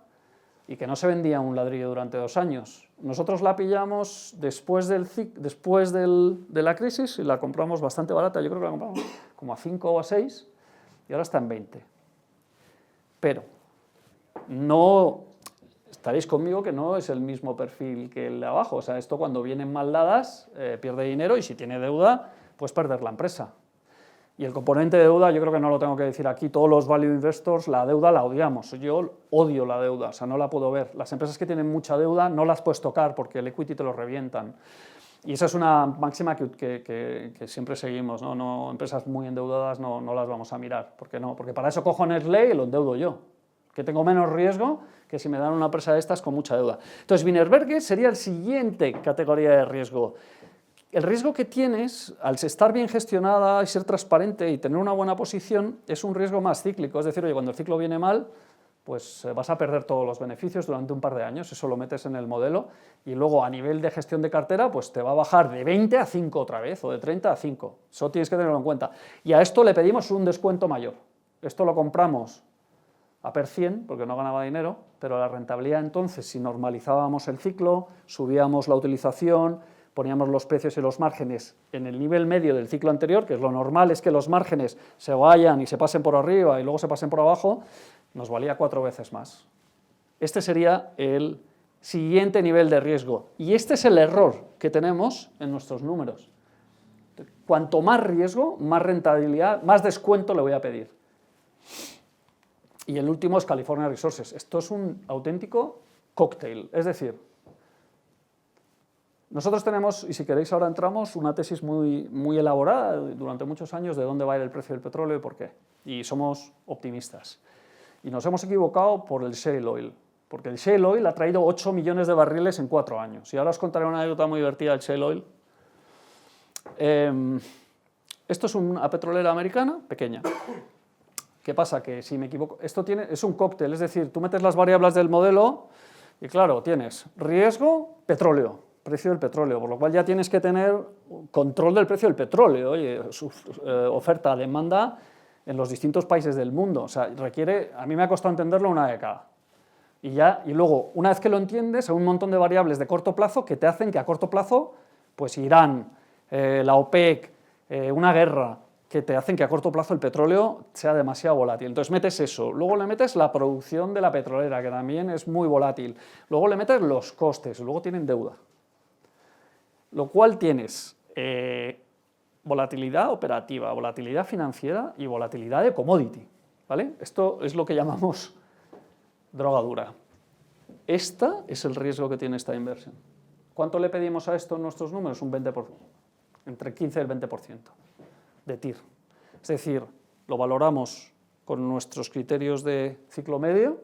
y que no se vendía un ladrillo durante 2 años. Nosotros la pillamos después de la crisis y la compramos bastante barata, yo creo que la compramos como a 5 o a 6 y ahora está en 20. Pero no estaréis conmigo que no es el mismo perfil que el de abajo, o sea, esto cuando vienen mal dadas pierde dinero y si tiene deuda, pues perder la empresa. Y el componente de deuda, yo creo que no lo tengo que decir aquí, todos los value investors, la deuda la odiamos. Yo odio la deuda, o sea, no la puedo ver. Las empresas que tienen mucha deuda no las puedes tocar porque el equity te lo revientan. Y esa es una máxima que siempre seguimos, ¿no? No, empresas muy endeudadas no las vamos a mirar. ¿Por qué no? Porque para eso cojo Nestlé y lo endeudo yo, que tengo menos riesgo que si me dan una empresa de estas con mucha deuda. Entonces, Wienerberger sería el siguiente categoría de riesgo. El riesgo que tienes, al estar bien gestionada y ser transparente y tener una buena posición, es un riesgo más cíclico. Es decir, oye, cuando el ciclo viene mal, pues vas a perder todos los beneficios durante un par de años, eso lo metes en el modelo, y luego a nivel de gestión de cartera, pues te va a bajar de 20 a 5 otra vez, o de 30 a 5. Eso tienes que tenerlo en cuenta. Y a esto le pedimos un descuento mayor. Esto lo compramos a PER 100, porque no ganaba dinero, pero la rentabilidad entonces, si normalizábamos el ciclo, subíamos la utilización, poníamos los precios y los márgenes en el nivel medio del ciclo anterior, que es lo normal, es que los márgenes se vayan y se pasen por arriba y luego se pasen por abajo, nos valía 4 veces más. Este sería el siguiente nivel de riesgo. Y este es el error que tenemos en nuestros números. Cuanto más riesgo, más rentabilidad, más descuento le voy a pedir. Y el último es California Resources. Esto es un auténtico cóctel, es decir, nosotros tenemos, y si queréis ahora entramos, una tesis muy elaborada durante muchos años de dónde va a ir el precio del petróleo y por qué. Y somos optimistas. Y nos hemos equivocado por el shale oil, porque el shale oil ha traído 8 millones de barriles en 4 años. Y ahora os contaré una anécdota muy divertida del shale oil. Esto es una petrolera americana pequeña. ¿Qué pasa? Que si me equivoco, esto es un cóctel, es decir, tú metes las variables del modelo y claro, tienes riesgo, petróleo, precio del petróleo, por lo cual ya tienes que tener control del precio del petróleo, oye, oferta, demanda en los distintos países del mundo, o sea, requiere, a mí me ha costado entenderlo una década. Y luego, una vez que lo entiendes, hay un montón de variables de corto plazo que te hacen que a corto plazo, pues Irán, la OPEC, una guerra, que te hacen que a corto plazo el petróleo sea demasiado volátil. Entonces metes eso, luego le metes la producción de la petrolera, que también es muy volátil, luego le metes los costes, luego tienen deuda. Lo cual tienes volatilidad operativa, volatilidad financiera y volatilidad de commodity, ¿vale? Esto es lo que llamamos droga dura. Este es el riesgo que tiene esta inversión. ¿Cuánto le pedimos a esto en nuestros números? Un 20%, entre el 15 y el 20% de TIR. Es decir, lo valoramos con nuestros criterios de ciclo medio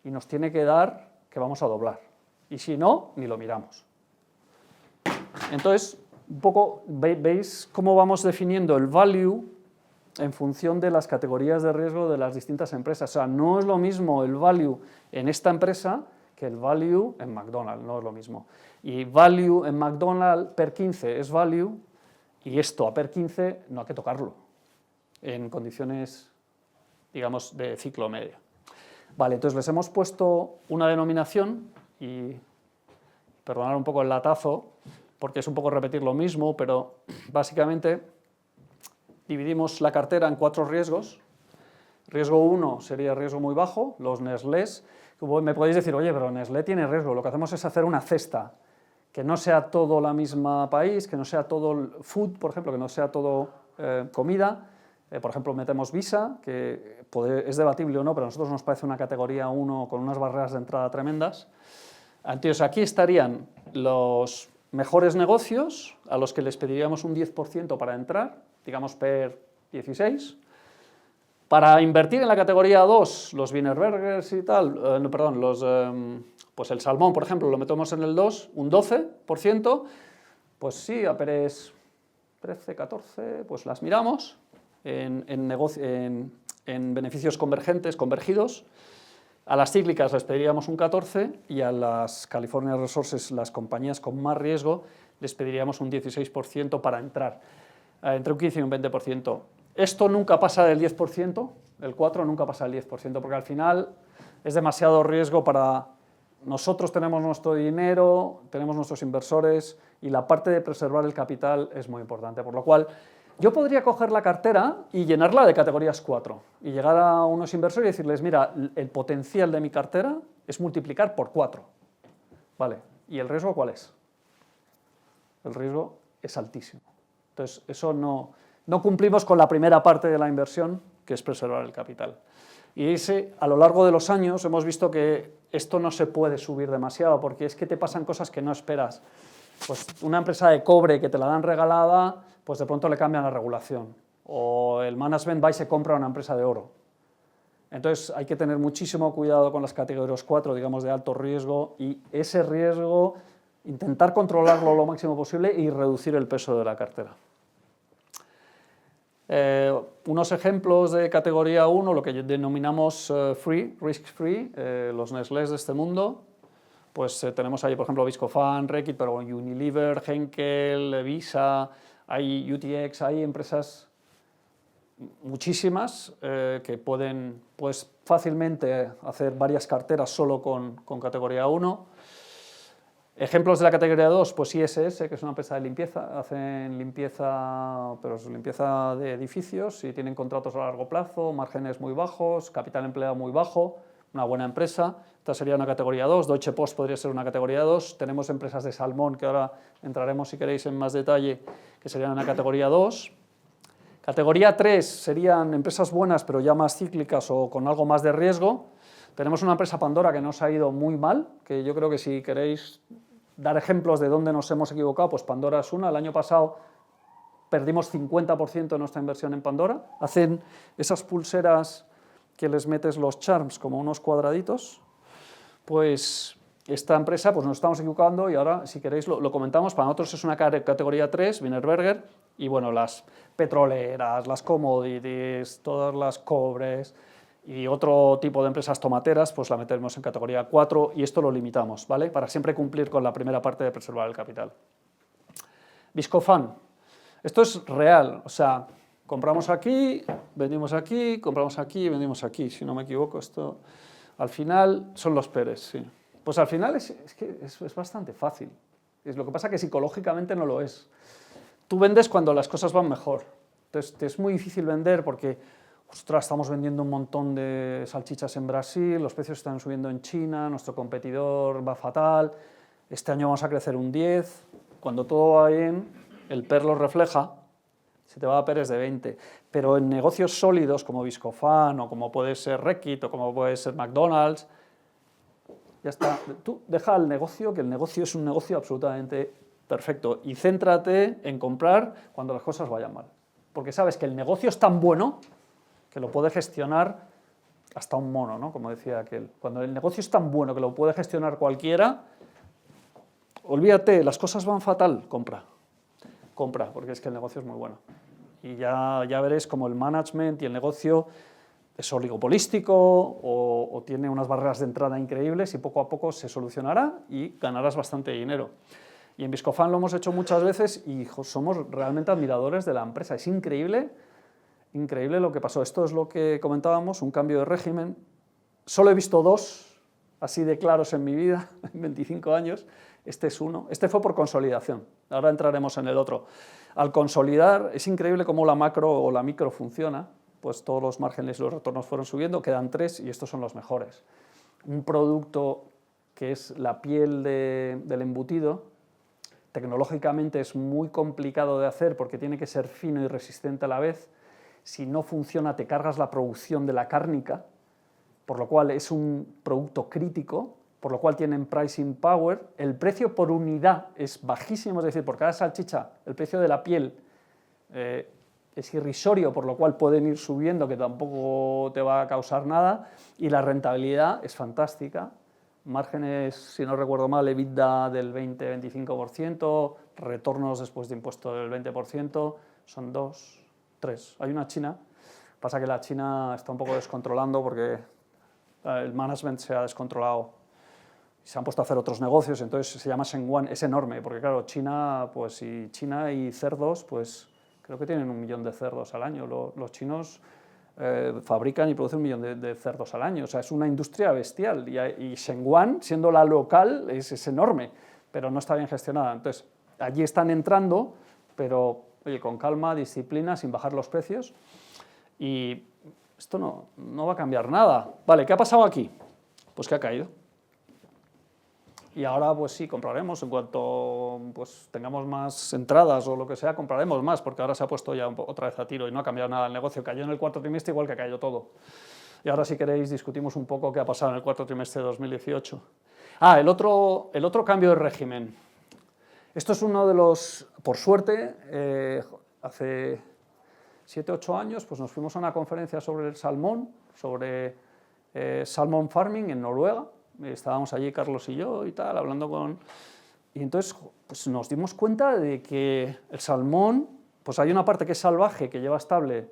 y nos tiene que dar que vamos a doblar. Y si no, ni lo miramos. Entonces, un poco veis cómo vamos definiendo el value en función de las categorías de riesgo de las distintas empresas. O sea, no es lo mismo el value en esta empresa que el value en McDonald's, no es lo mismo. Y value en McDonald's PER 15 es value y esto a PER 15 no hay que tocarlo en condiciones, digamos, de ciclo medio. Vale, entonces les hemos puesto una denominación y perdonad un poco el latazo, porque es un poco repetir lo mismo, pero básicamente dividimos la cartera en 4 riesgos. Riesgo 1 sería riesgo muy bajo, los Nestlés. Me podéis decir, oye, pero Nestlé tiene riesgo. Lo que hacemos es hacer una cesta, que no sea todo la misma país, que no sea todo food, por ejemplo, que no sea todo comida. Por ejemplo, metemos Visa, que es debatible o no, pero a nosotros nos parece una categoría 1 con unas barreras de entrada tremendas. Entonces, aquí estarían los mejores negocios, a los que les pediríamos un 10% para entrar, digamos PER 16. Para invertir en la categoría 2, los Wienerbergers y tal, pues el salmón, por ejemplo, lo metemos en el 2, un 12%, pues sí, a PERes 13, 14, pues las miramos en beneficios convergentes, convergidos. A las cíclicas les pediríamos un 14 y a las California Resources, las compañías con más riesgo, les pediríamos un 16% para entrar, entre un 15 y un 20%. Esto nunca pasa del 10%, el 4 nunca pasa del 10%, porque al final es demasiado riesgo para nosotros tenemos nuestro dinero, tenemos nuestros inversores y la parte de preservar el capital es muy importante, por lo cual yo podría coger la cartera y llenarla de categorías 4 y llegar a unos inversores y decirles, mira, el potencial de mi cartera es multiplicar por 4. Vale, ¿y el riesgo cuál es? El riesgo es altísimo. Entonces, eso no cumplimos con la primera parte de la inversión, que es preservar el capital. Y a lo largo de los años hemos visto que esto no se puede subir demasiado, porque es que te pasan cosas que no esperas. Pues una empresa de cobre que te la dan regalada, pues de pronto le cambian la regulación. O el management va y se compra una empresa de oro. Entonces hay que tener muchísimo cuidado con las categorías 4, digamos, de alto riesgo, y ese riesgo intentar controlarlo lo máximo posible y reducir el peso de la cartera. Unos ejemplos de categoría 1, lo que denominamos risk free, los Nestlés de este mundo, pues tenemos ahí, por ejemplo, Viscofan, Reckitt, pero Unilever, Henkel, Visa, hay UTX, hay empresas muchísimas que pueden pues, fácilmente hacer varias carteras solo con categoría 1. Ejemplos de la categoría 2, pues ISS, que es una empresa de limpieza, hacen limpieza, pero es limpieza de edificios y tienen contratos a largo plazo, márgenes muy bajos, capital empleado muy bajo, una buena empresa. Esta sería una categoría 2, Deutsche Post podría ser una categoría 2, tenemos empresas de salmón, que ahora entraremos si queréis en más detalle, que serían una categoría 2. Categoría 3 serían empresas buenas, pero ya más cíclicas o con algo más de riesgo. Tenemos una empresa Pandora que nos ha ido muy mal, que yo creo que si queréis dar ejemplos de dónde nos hemos equivocado, pues Pandora es una. El año pasado perdimos 50% de nuestra inversión en Pandora. Hacen esas pulseras que les metes los charms como unos cuadraditos. Pues esta empresa, pues nos estamos equivocando y ahora, si queréis, lo comentamos. Para nosotros es una categoría 3, Wienerberger, y bueno, las petroleras, las commodities, todas las cobres y otro tipo de empresas tomateras, pues la metemos en categoría 4 y esto lo limitamos, ¿vale? Para siempre cumplir con la primera parte de preservar el capital. Viscofan. Esto es real, o sea, compramos aquí, vendimos aquí, compramos aquí, vendimos aquí. Si no me equivoco, esto al final son los Pérez, sí. Pues al final es bastante fácil. Lo que pasa es que psicológicamente no lo es. Tú vendes cuando las cosas van mejor. Entonces, es muy difícil vender porque, ostras, estamos vendiendo un montón de salchichas en Brasil, los precios están subiendo en China, nuestro competidor va fatal, este año vamos a crecer un 10, cuando todo va bien, el PER lo refleja, se te va a PERes de 20, pero en negocios sólidos como Viscofan o como puede ser Reckitt o como puede ser McDonald's, ya está, tú deja el negocio, que el negocio es un negocio absolutamente perfecto, y céntrate en comprar cuando las cosas vayan mal, porque sabes que el negocio es tan bueno que lo puede gestionar hasta un mono, ¿no? Como decía aquel. Cuando el negocio es tan bueno que lo puede gestionar cualquiera, olvídate, las cosas van fatal, compra, porque es que el negocio es muy bueno. Y ya veréis como el management y el negocio es oligopolístico o tiene unas barreras de entrada increíbles y poco a poco se solucionará y ganarás bastante dinero. Y en Viscofan lo hemos hecho muchas veces y somos realmente admiradores de la empresa. Es increíble lo que pasó. Esto es lo que comentábamos, un cambio de régimen. Solo he visto 2 así de claros en mi vida, en 25 años. Este es uno. Este fue por consolidación. Ahora entraremos en el otro. Al consolidar, es increíble cómo la macro o la micro funciona. Pues todos los márgenes y los retornos fueron subiendo, quedan 3 y estos son los mejores. Un producto que es la piel del embutido, tecnológicamente es muy complicado de hacer porque tiene que ser fino y resistente a la vez. Si no funciona, te cargas la producción de la cárnica, por lo cual es un producto crítico, por lo cual tienen pricing power. El precio por unidad es bajísimo, es decir, por cada salchicha el precio de la piel es irrisorio, por lo cual pueden ir subiendo, que tampoco te va a causar nada, y la rentabilidad es fantástica. Márgenes, si no recuerdo mal, EBITDA del 20-25%, retornos después de impuesto del 20%, son 2, 3. Hay una China, pasa que la China está un poco descontrolando porque el management se ha descontrolado y se han puesto a hacer otros negocios, entonces se llama Shenzhen, es enorme, porque claro, China, pues y China y cerdos, pues creo que tienen 1 millón de cerdos al año. Los chinos fabrican y producen 1 millón de cerdos al año. O sea, es una industria bestial. Y Shengguan, siendo la local, es enorme, pero no está bien gestionada. Entonces, allí están entrando, pero oye, con calma, disciplina, sin bajar los precios. Y esto no va a cambiar nada. Vale, ¿qué ha pasado aquí? Pues que ha caído. Y ahora, pues sí, compraremos en cuanto pues, tengamos más entradas o lo que sea, compraremos más, porque ahora se ha puesto ya otra vez a tiro y no ha cambiado nada el negocio. Cayó en el cuarto trimestre igual que cayó todo. Y ahora, si queréis, discutimos un poco qué ha pasado en el cuarto trimestre de 2018. El otro cambio de régimen. Esto es uno de los, por suerte, hace 7 u 8 años, pues nos fuimos a una conferencia sobre el salmón, sobre salmon farming en Noruega. Estábamos allí Carlos y yo y tal, hablando con... Y entonces pues nos dimos cuenta de que el salmón, pues hay una parte que es salvaje, que lleva estable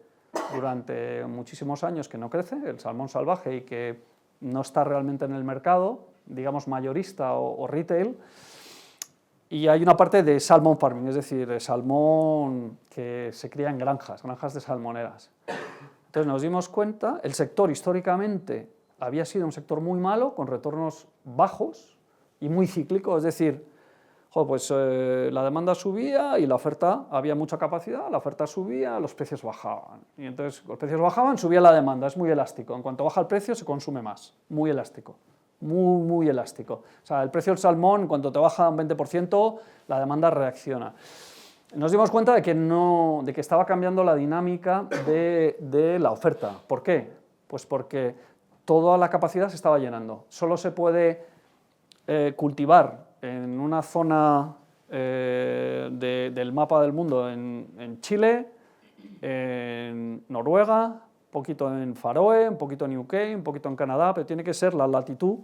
durante muchísimos años, que no crece, el salmón salvaje, y que no está realmente en el mercado, digamos mayorista o retail, y hay una parte de salmon farming, es decir, de salmón que se cría en granjas de salmoneras. Entonces nos dimos cuenta, el sector históricamente había sido un sector muy malo, con retornos bajos y muy cíclico, es decir, pues la demanda subía y la oferta, había mucha capacidad, la oferta subía, los precios bajaban. Y entonces los precios bajaban, subía la demanda, es muy elástico. En cuanto baja el precio, se consume más, muy elástico, muy elástico. O sea, el precio del salmón, en cuanto te baja un 20%, la demanda reacciona. Nos dimos cuenta de que estaba cambiando la dinámica de la oferta. ¿Por qué? Pues porque toda la capacidad se estaba llenando. Solo se puede cultivar en una zona del mapa del mundo en Chile, en Noruega, un poquito en Faroe, un poquito en UK, un poquito en Canadá, pero tiene que ser la latitud,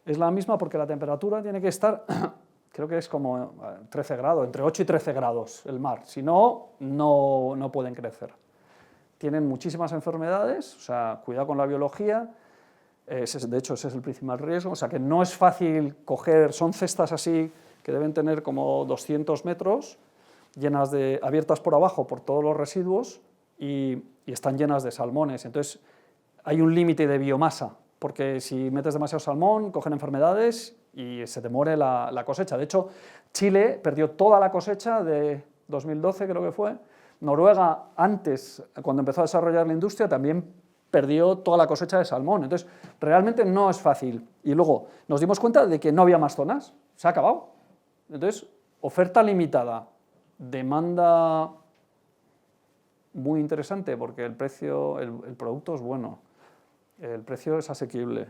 es la misma porque la temperatura tiene que estar, creo que es como 13 grados, entre 8 y 13 grados el mar, si no, no pueden crecer. Tienen muchísimas enfermedades, o sea, cuidado con la biología, de hecho ese es el principal riesgo, o sea que no es fácil coger, son cestas así que deben tener como 200 metros, abiertas por abajo por todos los residuos y están llenas de salmones, entonces hay un límite de biomasa, porque si metes demasiado salmón, cogen enfermedades y se te muere la cosecha. De hecho, Chile perdió toda la cosecha de 2012, creo que fue. Noruega, antes, cuando empezó a desarrollar la industria, también perdió toda la cosecha de salmón. Entonces, realmente no es fácil. Y luego nos dimos cuenta de que no había más zonas, se ha acabado. Entonces, oferta limitada, demanda muy interesante, porque el precio, el producto es bueno, el precio es asequible,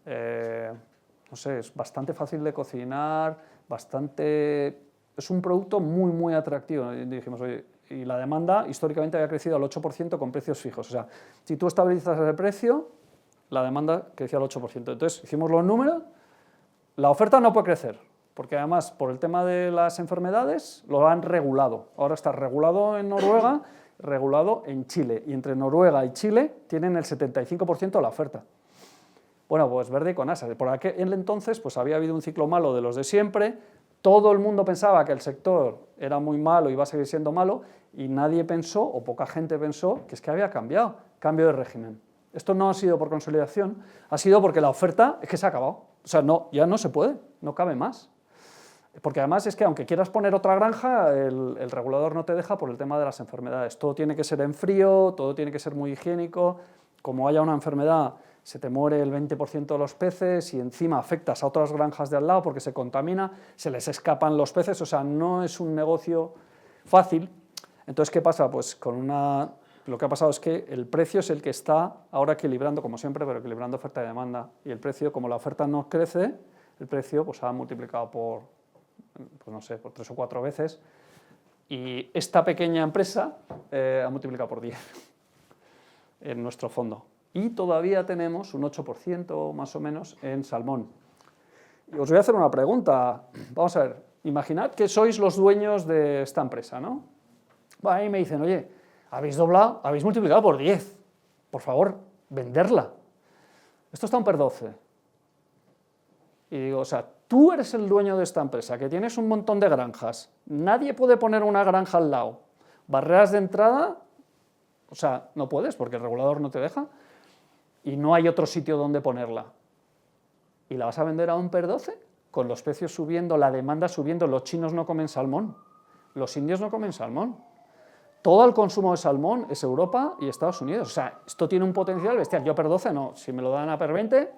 no sé, es bastante fácil de cocinar, es un producto muy atractivo. Y dijimos, oye, y la demanda históricamente había crecido al 8% con precios fijos. O sea, si tú estabilizas el precio, la demanda crecía al 8%. Entonces, hicimos los números, la oferta no puede crecer, porque además, por el tema de las enfermedades, lo han regulado. Ahora está regulado en Noruega, regulado en Chile. Y entre Noruega y Chile tienen el 75% de la oferta. Bueno, pues verde y con asas. Por aquel entonces pues había habido un ciclo malo de los de siempre, todo el mundo pensaba que el sector era muy malo y iba a seguir siendo malo, y nadie pensó, o poca gente pensó, que es que había cambiado, cambio de régimen. Esto no ha sido por consolidación, ha sido porque la oferta es que se ha acabado. O sea, ya no se puede, no cabe más. Porque además es que aunque quieras poner otra granja, el regulador no te deja por el tema de las enfermedades. Todo tiene que ser en frío, todo tiene que ser muy higiénico. Como haya una enfermedad, se te muere el 20% de los peces y encima afectas a otras granjas de al lado porque se contamina, se les escapan los peces, o sea, no es un negocio fácil. Entonces, ¿qué pasa? Pues lo que ha pasado es que el precio es el que está ahora equilibrando, como siempre, pero equilibrando oferta y demanda. Y el precio, como la oferta no crece, el precio pues, ha multiplicado por 3 o 4 veces. Y esta pequeña empresa ha multiplicado por 10 en nuestro fondo. Y todavía tenemos un 8% más o menos en salmón. Y os voy a hacer una pregunta. Vamos a ver, imaginad que sois los dueños de esta empresa, ¿no? Y me dicen, oye, habéis multiplicado por 10. Por favor, venderla. Esto está un PER 12. Y digo, o sea, tú eres el dueño de esta empresa, que tienes un montón de granjas. Nadie puede poner una granja al lado. Barreras de entrada, O sea, no puedes porque el regulador no te deja y no hay otro sitio donde ponerla. ¿Y la vas a vender a un PER 12? Con los precios subiendo, la demanda subiendo, los chinos no comen salmón, los indios no comen salmón. Todo el consumo de salmón es Europa y Estados Unidos. O sea, esto tiene un potencial bestial. Yo PER 12 no, si me lo dan a PER 20,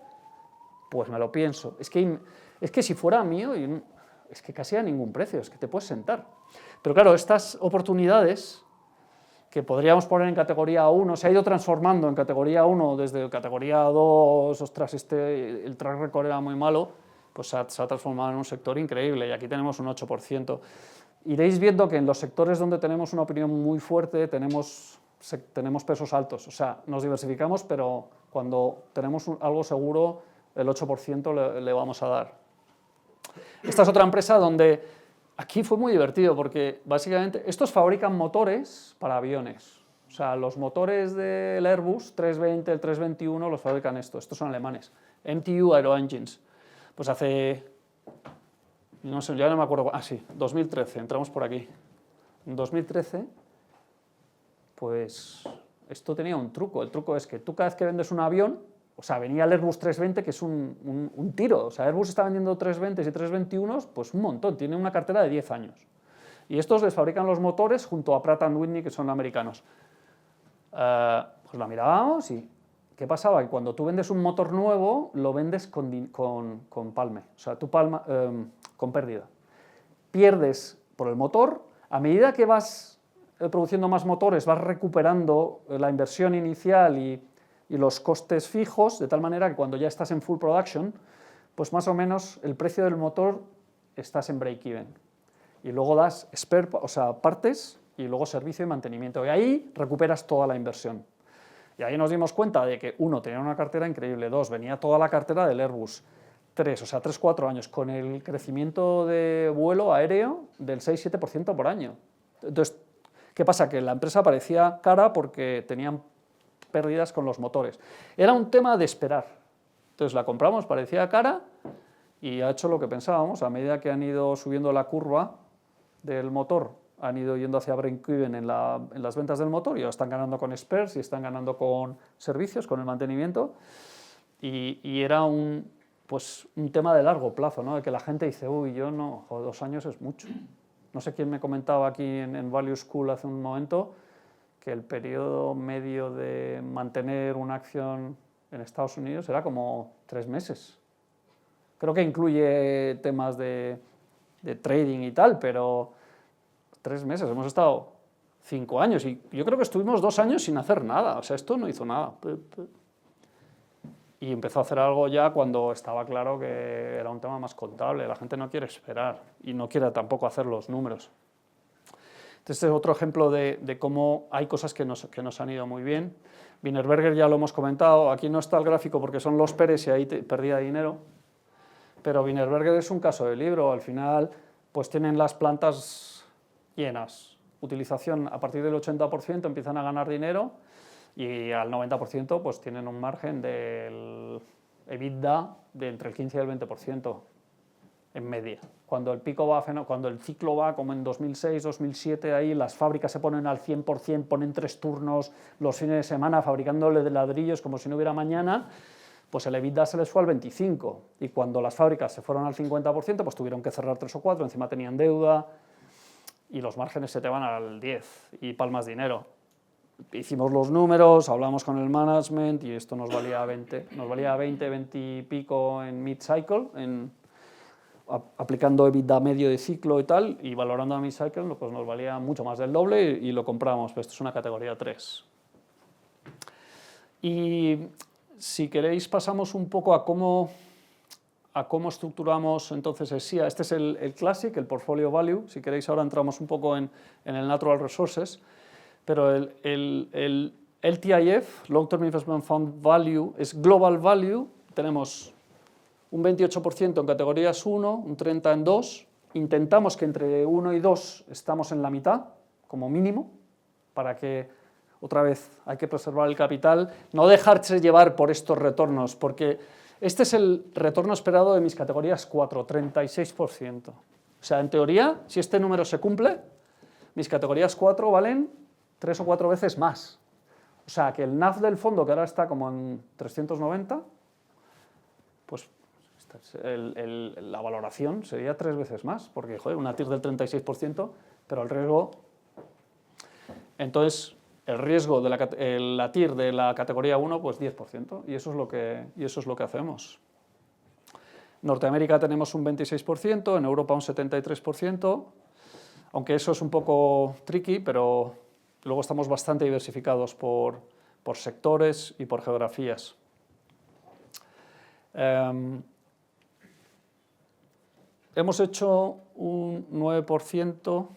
pues me lo pienso. Es que si fuera mío, es que casi a ningún precio, es que te puedes sentar. Pero claro, estas oportunidades que podríamos poner en categoría 1, se ha ido transformando en categoría 1 desde categoría 2, ostras, el track record era muy malo, pues se ha transformado en un sector increíble y aquí tenemos un 8%. Iréis viendo que en los sectores donde tenemos una opinión muy fuerte tenemos pesos altos, o sea, nos diversificamos, pero cuando tenemos algo seguro, el 8% le vamos a dar. Esta es otra empresa donde aquí fue muy divertido porque básicamente estos fabrican motores para aviones. O sea, los motores del Airbus 320, el 321 los fabrican estos son alemanes. MTU Aero Engines. Pues hace, no sé, ya no me acuerdo, sí, 2013, entramos por aquí. En 2013, pues esto tenía un truco. El truco es que tú cada vez que vendes un avión, o sea, venía el Airbus 320, que es un tiro. O sea, Airbus está vendiendo 320 y 321, pues un montón, tiene una cartera de 10 años. Y estos les fabrican los motores junto a Pratt & Whitney, que son americanos. Pues la mirábamos y ¿qué pasaba? Que cuando tú vendes un motor nuevo, lo vendes con palme, o sea, con pérdida. Pierdes por el motor, a medida que vas produciendo más motores, vas recuperando la inversión inicial y los costes fijos, de tal manera que cuando ya estás en full production, pues más o menos el precio del motor estás en break-even. Y luego das partes y luego servicio y mantenimiento. Y ahí recuperas toda la inversión. Y ahí nos dimos cuenta de que, 1, tenía una cartera increíble, 2, venía toda la cartera del Airbus, 3, o sea, 3-4 años, con el crecimiento de vuelo aéreo del 6-7% por año. Entonces, ¿qué pasa? Que la empresa parecía cara porque tenían pérdidas con los motores. Era un tema de esperar. Entonces la compramos, parecía cara y ha hecho lo que pensábamos. A medida que han ido subiendo la curva del motor, han ido yendo hacia break-even en las ventas del motor y ahora están ganando con spares y están ganando con servicios, con el mantenimiento. Y era un tema de largo plazo, ¿no? De que la gente dice, uy, yo no, 2 años es mucho. No sé quién me comentaba aquí en Value School hace un momento que el periodo medio de mantener una acción en Estados Unidos era como 3 meses. Creo que incluye temas de trading y tal, pero 3 meses, hemos estado 5 años y yo creo que estuvimos 2 años sin hacer nada, o sea, esto no hizo nada. Y empezó a hacer algo ya cuando estaba claro que era un tema más contable, la gente no quiere esperar y no quiere tampoco hacer los números. Este es otro ejemplo de cómo hay cosas que nos han ido muy bien. Wienerberger ya lo hemos comentado, aquí no está el gráfico porque son los PERs y ahí perdía dinero, pero Wienerberger es un caso de libro, al final pues tienen las plantas llenas, utilización a partir del 80% empiezan a ganar dinero y al 90% pues tienen un margen del EBITDA de entre el 15 y el 20%. En media. Cuando el ciclo va como en 2006, 2007, ahí las fábricas se ponen al 100%, ponen 3 turnos los fines de semana fabricándole de ladrillos como si no hubiera mañana, pues el EBITDA se les fue al 25%. Y cuando las fábricas se fueron al 50%, pues tuvieron que cerrar 3 o 4, encima tenían deuda y los márgenes se te van al 10% y palmas dinero. Hicimos los números, hablamos con el management y esto nos valía 20, 20 y pico en mid-cycle, aplicando EBITDA medio de ciclo y tal, y valorando a mid-cycle, pues nos valía mucho más del doble y lo compramos, pero esto es una categoría 3. Y si queréis pasamos un poco a cómo estructuramos entonces el SIA. Este es el Classic, el Portfolio Value, si queréis ahora entramos un poco en el Natural Resources, pero el LTIF, Long Term Investment Fund Value, es Global Value, tenemos un 28% en categorías 1, un 30% en 2, intentamos que entre 1 y 2 estamos en la mitad, como mínimo, para que, otra vez, hay que preservar el capital, no dejarse llevar por estos retornos, porque este es el retorno esperado de mis categorías 4, 36%. O sea, en teoría, si este número se cumple, mis categorías 4 valen 3 o 4 veces más. O sea, que el NAV del fondo, que ahora está como en 390, pues la valoración sería 3 veces más, porque, joder, una TIR del 36%, pero el riesgo... Entonces, el riesgo de la TIR de la categoría 1, pues 10%, y eso es lo que hacemos. Norteamérica tenemos un 26%, en Europa un 73%, aunque eso es un poco tricky, pero luego estamos bastante diversificados por sectores y por geografías. Hemos hecho un 9%,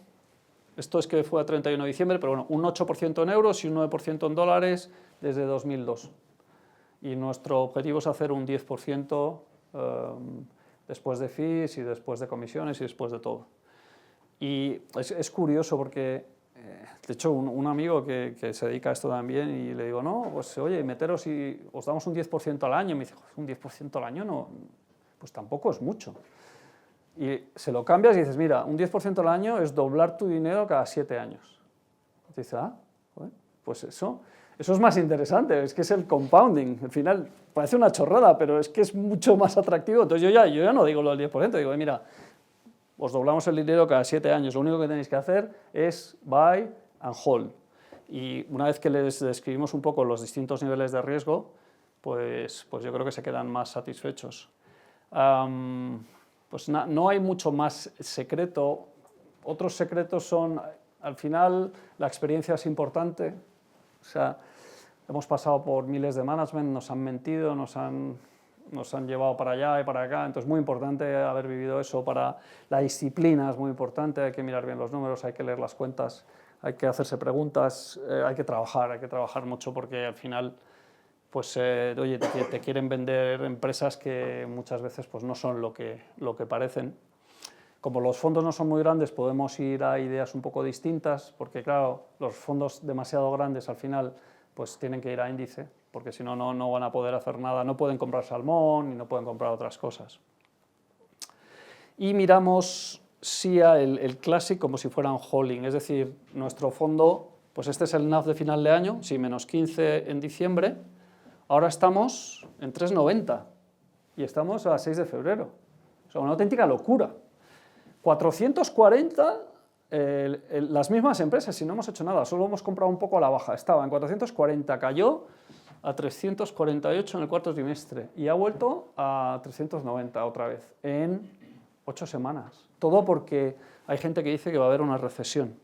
esto es que fue a 31 de diciembre, pero bueno, un 8% en euros y un 9% en dólares desde 2002. Y nuestro objetivo es hacer un 10% después de fees y después de comisiones y después de todo. Y es curioso porque, de hecho, un amigo que se dedica a esto también, y le digo, no, pues oye, meteros y os damos un 10% al año. Y me dice, un 10% al año no, pues tampoco es mucho. Y se lo cambias y dices, mira, un 10% al año es doblar tu dinero cada 7 años. Y te dices, pues eso es más interesante, es que es el compounding. Al final parece una chorrada, pero es que es mucho más atractivo. Entonces yo ya no digo lo del 10%, digo, mira, os doblamos el dinero cada 7 años, lo único que tenéis que hacer es buy and hold. Y una vez que les describimos un poco los distintos niveles de riesgo, pues yo creo que se quedan más satisfechos. Pues no hay mucho más secreto. Otros secretos son, al final, la experiencia es importante. O sea, hemos pasado por miles de management, nos han mentido, nos han llevado para allá y para acá, entonces es muy importante haber vivido eso. Para la disciplina es muy importante, hay que mirar bien los números, hay que leer las cuentas, hay que hacerse preguntas, hay que trabajar mucho, porque al final, pues, oye, te quieren vender empresas que muchas veces pues, no son lo que parecen. Como los fondos no son muy grandes, podemos ir a ideas un poco distintas, porque claro, los fondos demasiado grandes al final pues tienen que ir a índice, porque si no, no van a poder hacer nada, no pueden comprar salmón y no pueden comprar otras cosas. Y miramos SIA, el Classic, como si fuera un holding, es decir, nuestro fondo, pues este es el NAV de final de año, sí, menos 15 en diciembre, ahora estamos en 3,90 y estamos a 6 de febrero, o sea, una auténtica locura. 440, las mismas empresas, y no hemos hecho nada, solo hemos comprado un poco a la baja. Estaba en 440, cayó a 348 en el cuarto trimestre y ha vuelto a 390 otra vez en 8 semanas. Todo porque hay gente que dice que va a haber una recesión.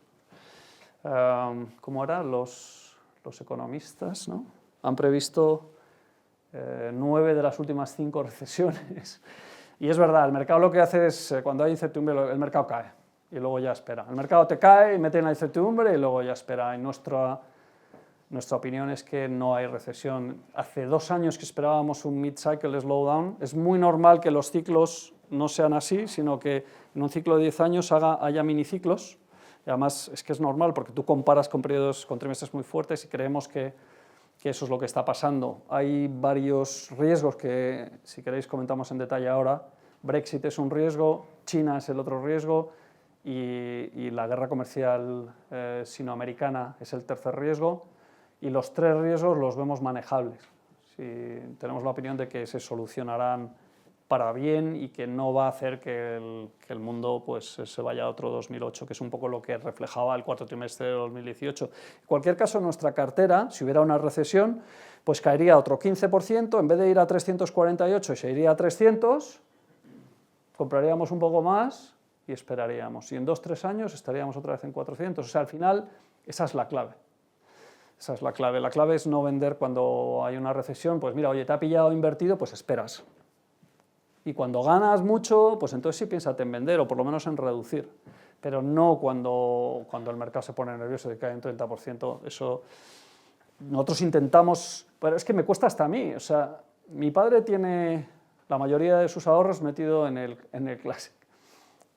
¿Cómo era? Los economistas, ¿no? Han previsto 9 de las últimas 5 recesiones. Y es verdad, el mercado lo que hace es, cuando hay incertidumbre, el mercado cae y luego ya espera. El mercado te cae, mete en la incertidumbre y luego ya espera. Y nuestra opinión es que no hay recesión. Hace 2 años que esperábamos un mid-cycle slowdown. Es muy normal que los ciclos no sean así, sino que en un ciclo de 10 años haya miniciclos. Y además es que es normal porque tú comparas con periodos, con trimestres muy fuertes y creemos que eso es lo que está pasando. Hay varios riesgos que, si queréis, comentamos en detalle ahora. Brexit es un riesgo, China es el otro riesgo y la guerra comercial sinoamericana es el tercer riesgo. Y los 3 riesgos los vemos manejables. Tenemos la opinión de que se solucionarán para bien y que no va a hacer que el mundo pues, se vaya a otro 2008, que es un poco lo que reflejaba el cuarto trimestre de 2018. En cualquier caso, nuestra cartera, si hubiera una recesión, pues caería otro 15%, en vez de ir a 348 se iría a 300, compraríamos un poco más y esperaríamos. Y en 2-3 años estaríamos otra vez en 400. O sea, al final, esa es la clave. Esa es la clave. La clave es no vender cuando hay una recesión. Pues mira, oye, te ha pillado invertido, pues esperas. Y cuando ganas mucho, pues entonces sí piénsate en vender o por lo menos en reducir. Pero no cuando el mercado se pone nervioso y cae un 30%. Eso nosotros intentamos, pero es que me cuesta hasta a mí. O sea, mi padre tiene la mayoría de sus ahorros metido en el Classic.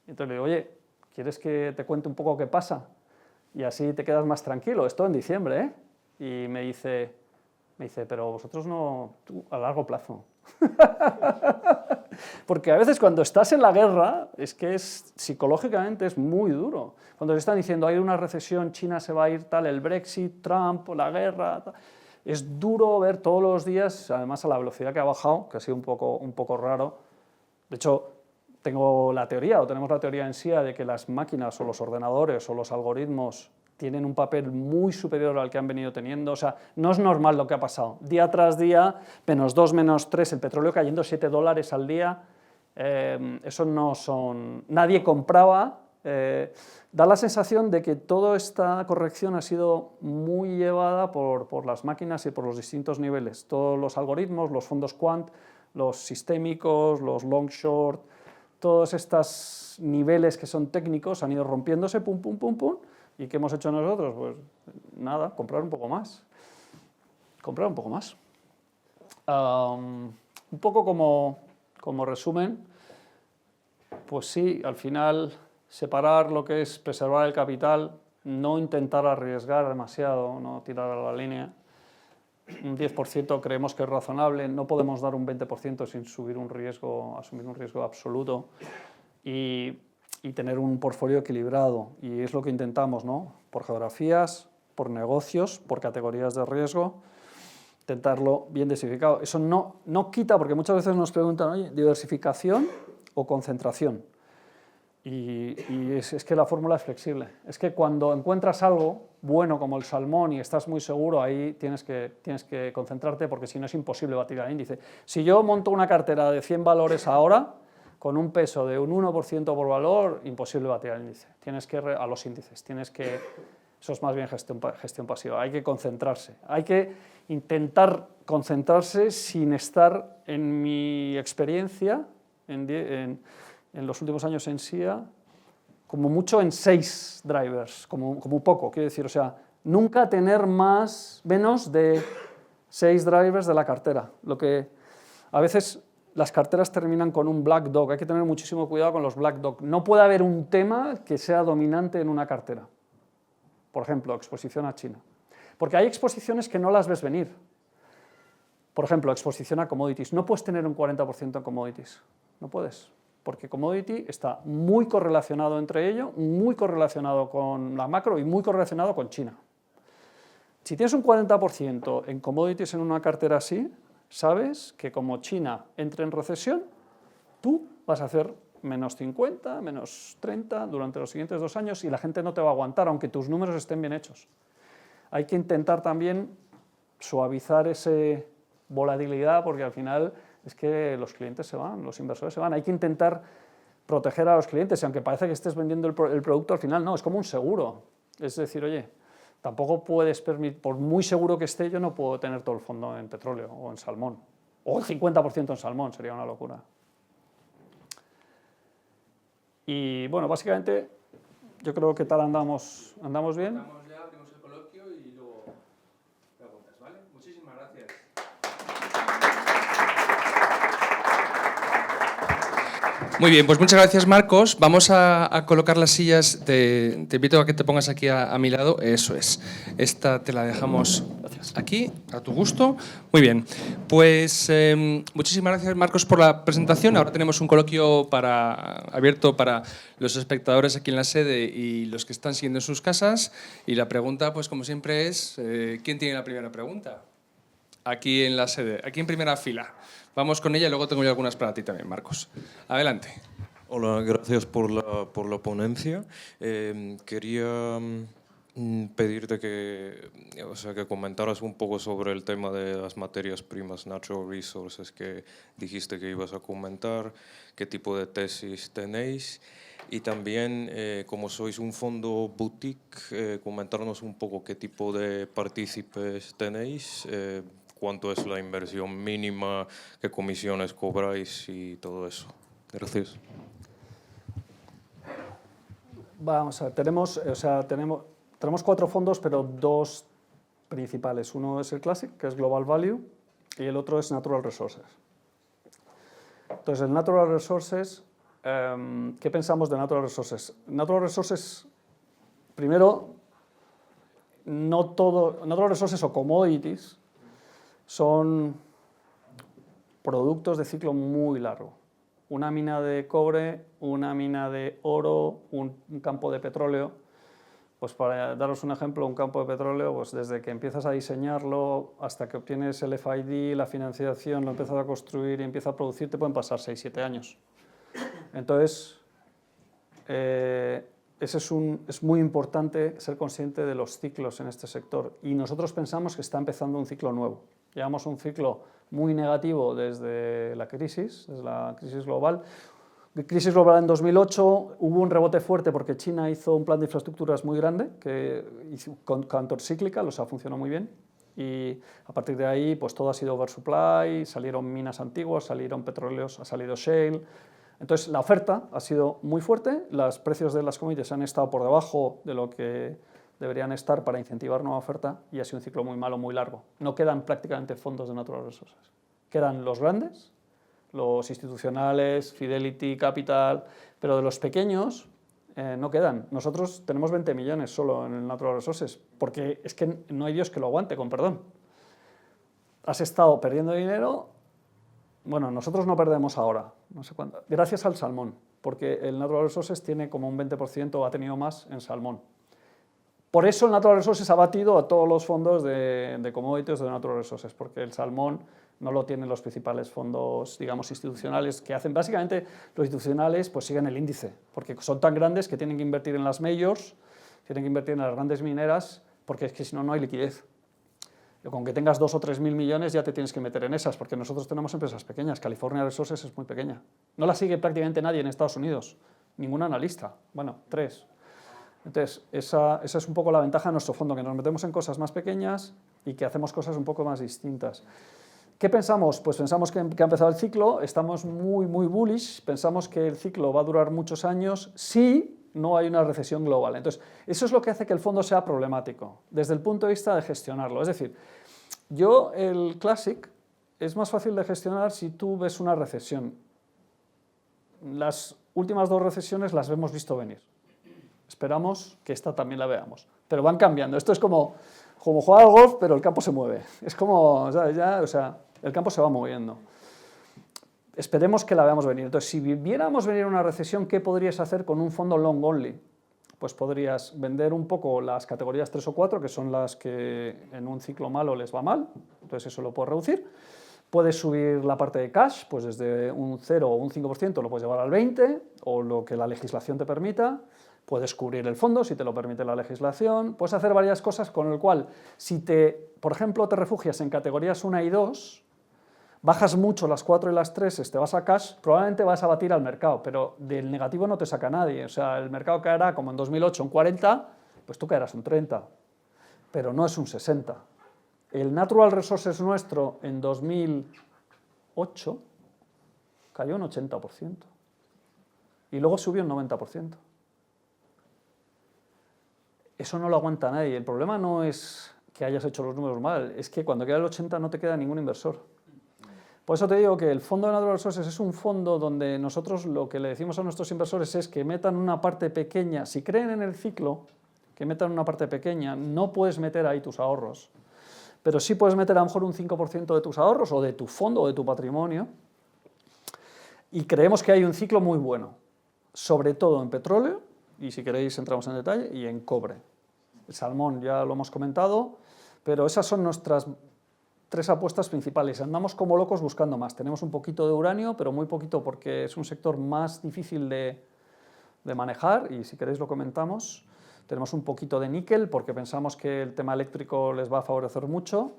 Entonces le digo, oye, ¿quieres que te cuente un poco qué pasa? Y así te quedas más tranquilo. Esto en diciembre, ¿eh? Y me dice, Me dice, pero vosotros no, tú a largo plazo. Porque a veces cuando estás en la guerra, es que psicológicamente es muy duro. Cuando te están diciendo hay una recesión, China se va a ir tal, el Brexit, Trump, la guerra, tal, es duro ver todos los días, además a la velocidad que ha bajado, que ha sido un poco raro. De hecho, tenemos la teoría en SIA de que las máquinas o los ordenadores o los algoritmos tienen un papel muy superior al que han venido teniendo. O sea, no es normal lo que ha pasado. Día tras día, -2, -3, el petróleo cayendo $7 al día, eso no son... Nadie compraba. Da la sensación de que toda esta corrección ha sido muy llevada por las máquinas y por los distintos niveles. Todos los algoritmos, los fondos quant, los sistémicos, los long short, todos estos niveles que son técnicos han ido rompiéndose, pum, pum, pum, pum. ¿Y qué hemos hecho nosotros? Pues nada, comprar un poco más. Comprar un poco más. Un poco como resumen, pues sí, al final separar lo que es preservar el capital, no intentar arriesgar demasiado, no tirar a la línea. Un 10% creemos que es razonable, no podemos dar un 20% sin asumir un riesgo absoluto. Y tener un portfolio equilibrado, y es lo que intentamos, ¿no? Por geografías, por negocios, por categorías de riesgo, intentarlo bien diversificado. Eso no quita, porque muchas veces nos preguntan, oye, ¿diversificación o concentración? Y es que la fórmula es flexible. Es que cuando encuentras algo bueno como el salmón y estás muy seguro, ahí tienes que concentrarte, porque si no es imposible batir el índice. Si yo monto una cartera de 100 valores ahora, con un peso de un 1% por valor, imposible batir el índice. Tienes que a los índices, eso es más bien gestión pasiva, hay que concentrarse. Hay que intentar concentrarse sin estar, en mi experiencia, en los últimos años en SIA, como mucho en 6 drivers, como poco, quiero decir, o sea, nunca tener menos de 6 drivers de la cartera. Lo que a veces las carteras terminan con un black dog, hay que tener muchísimo cuidado con los black dog. No puede haber un tema que sea dominante en una cartera. Por ejemplo, exposición a China. Porque hay exposiciones que no las ves venir. Por ejemplo, exposición a commodities. No puedes tener un 40% en commodities. No puedes. Porque commodity está muy correlacionado entre ello, muy correlacionado con la macro y muy correlacionado con China. Si tienes un 40% en commodities en una cartera así, sabes que como China entre en recesión, tú vas a hacer -50, -30 durante los siguientes 2 años y la gente no te va a aguantar, aunque tus números estén bien hechos. Hay que intentar también suavizar esa volatilidad, porque al final es que los clientes se van, los inversores se van. Hay que intentar proteger a los clientes, y aunque parece que estés vendiendo el producto, al final no, es como un seguro. Es decir, oye, tampoco puedes permitir, por muy seguro que esté, yo no puedo tener todo el fondo en petróleo o en salmón. O el 50% en salmón, sería una locura. Y bueno, básicamente, yo creo que tal andamos bien. Andamos ya, abrimos el coloquio y luego preguntas, ¿vale? Muchísimas gracias. Muy bien, pues muchas gracias, Marcos. Vamos a colocar las sillas. Te invito a que te pongas aquí a mi lado. Eso es. Esta te la dejamos aquí, a tu gusto. Muy bien. Pues muchísimas gracias, Marcos, por la presentación. Ahora tenemos un coloquio abierto para los espectadores aquí en la sede y los que están siguiendo en sus casas. Y la pregunta, pues como siempre, es ¿quién tiene la primera pregunta? Aquí en la sede, aquí en primera fila. Vamos con ella y luego tengo yo algunas para ti también, Marcos. Adelante. Hola, gracias por la ponencia. Quería pedirte que comentaras un poco sobre el tema de las materias primas, natural resources, que dijiste que ibas a comentar, qué tipo de tesis tenéis. Y también, como sois un fondo boutique, comentarnos un poco qué tipo de partícipes tenéis, cuánto es la inversión mínima, qué comisiones cobráis y todo eso. Gracias. Vamos a ver, tenemos 4 fondos, pero 2 principales. Uno es el Classic, que es Global Value, y el otro es Natural Resources. Entonces, el Natural Resources, ¿qué pensamos de Natural Resources? Natural Resources, primero, Natural Resources o commodities son productos de ciclo muy largo. Una mina de cobre, una mina de oro, un campo de petróleo. Pues para daros un ejemplo, un campo de petróleo, pues desde que empiezas a diseñarlo hasta que obtienes el FID, la financiación, lo empiezas a construir y empieza a producir, te pueden pasar 6-7 años. Entonces, es muy importante ser consciente de los ciclos en este sector. Y nosotros pensamos que está empezando un ciclo nuevo. Llevamos un ciclo muy negativo desde la crisis global. Crisis global en 2008, hubo un rebote fuerte porque China hizo un plan de infraestructuras muy grande, que hizo countercíclica, o sea, funcionó muy bien. Y a partir de ahí, pues todo ha sido oversupply, salieron minas antiguas, salieron petróleos, ha salido shale. Entonces, la oferta ha sido muy fuerte, los precios de las commodities han estado por debajo de lo que deberían estar para incentivar nueva oferta y ha sido un ciclo muy malo, muy largo. No quedan prácticamente fondos de natural resources. Quedan los grandes, los institucionales, Fidelity, Capital, pero de los pequeños no quedan. Nosotros tenemos 20 millones solo en el Natural Resources, porque es que no hay Dios que lo aguante, con perdón. Has estado perdiendo dinero, bueno, nosotros no perdemos ahora, no sé cuánto, gracias al salmón, porque el Natural Resources tiene como un 20%, ha tenido más en salmón. Por eso el Natural Resources ha batido a todos los fondos de commodities de Natural Resources, porque el salmón no lo tienen los principales fondos, digamos, institucionales, que hacen básicamente, los institucionales pues siguen el índice, porque son tan grandes que tienen que invertir en las majors, tienen que invertir en las grandes mineras, porque es que si no, no hay liquidez. Con que tengas 2 o 3 mil millones ya te tienes que meter en esas, porque nosotros tenemos empresas pequeñas. California Resources es muy pequeña. No la sigue prácticamente nadie en Estados Unidos, ningún analista. Bueno, 3. Entonces, esa es un poco la ventaja de nuestro fondo, que nos metemos en cosas más pequeñas y que hacemos cosas un poco más distintas. ¿Qué pensamos? Pues pensamos que ha empezado el ciclo, estamos muy bullish, pensamos que el ciclo va a durar muchos años si no hay una recesión global. Entonces, eso es lo que hace que el fondo sea problemático, desde el punto de vista de gestionarlo. Es decir, el Classic es más fácil de gestionar si tú ves una recesión. Las últimas 2 recesiones las hemos visto venir. Esperamos que esta también la veamos. Pero van cambiando. Esto es como jugar al golf, pero el campo se mueve. Es como, el campo se va moviendo. Esperemos que la veamos venir. Entonces, si viéramos venir una recesión, ¿qué podrías hacer con un fondo long only? Pues podrías vender un poco las categorías 3 o 4, que son las que en un ciclo malo les va mal, entonces eso lo puedes reducir. Puedes subir la parte de cash, pues desde un 0 o un 5% lo puedes llevar al 20%, o lo que la legislación te permita. Puedes cubrir el fondo si te lo permite la legislación. Puedes hacer varias cosas con el cual, si por ejemplo, te refugias en categorías 1 y 2, bajas mucho las 4 y las 3, te vas a cash, probablemente vas a batir al mercado, pero del negativo no te saca nadie. O sea, el mercado caerá como en 2008 un 40, pues tú caerás un 30, pero no es un 60. El Natural Resources nuestro en 2008 cayó un 80% y luego subió un 90%. Eso no lo aguanta nadie. El problema no es que hayas hecho los números mal, es que cuando queda el 80 no te queda ningún inversor. Por eso te digo que el fondo de Natural Resources es un fondo donde nosotros lo que le decimos a nuestros inversores es que metan una parte pequeña, si creen en el ciclo, que metan una parte pequeña, no puedes meter ahí tus ahorros, pero sí puedes meter a lo mejor un 5% de tus ahorros o de tu fondo o de tu patrimonio, y creemos que hay un ciclo muy bueno, sobre todo en petróleo, y si queréis entramos en detalle, y en cobre. El salmón ya lo hemos comentado, pero esas son nuestras 3 apuestas principales. Andamos como locos buscando más. Tenemos un poquito de uranio, pero muy poquito porque es un sector más difícil de manejar, y si queréis lo comentamos. Tenemos un poquito de níquel porque pensamos que el tema eléctrico les va a favorecer mucho.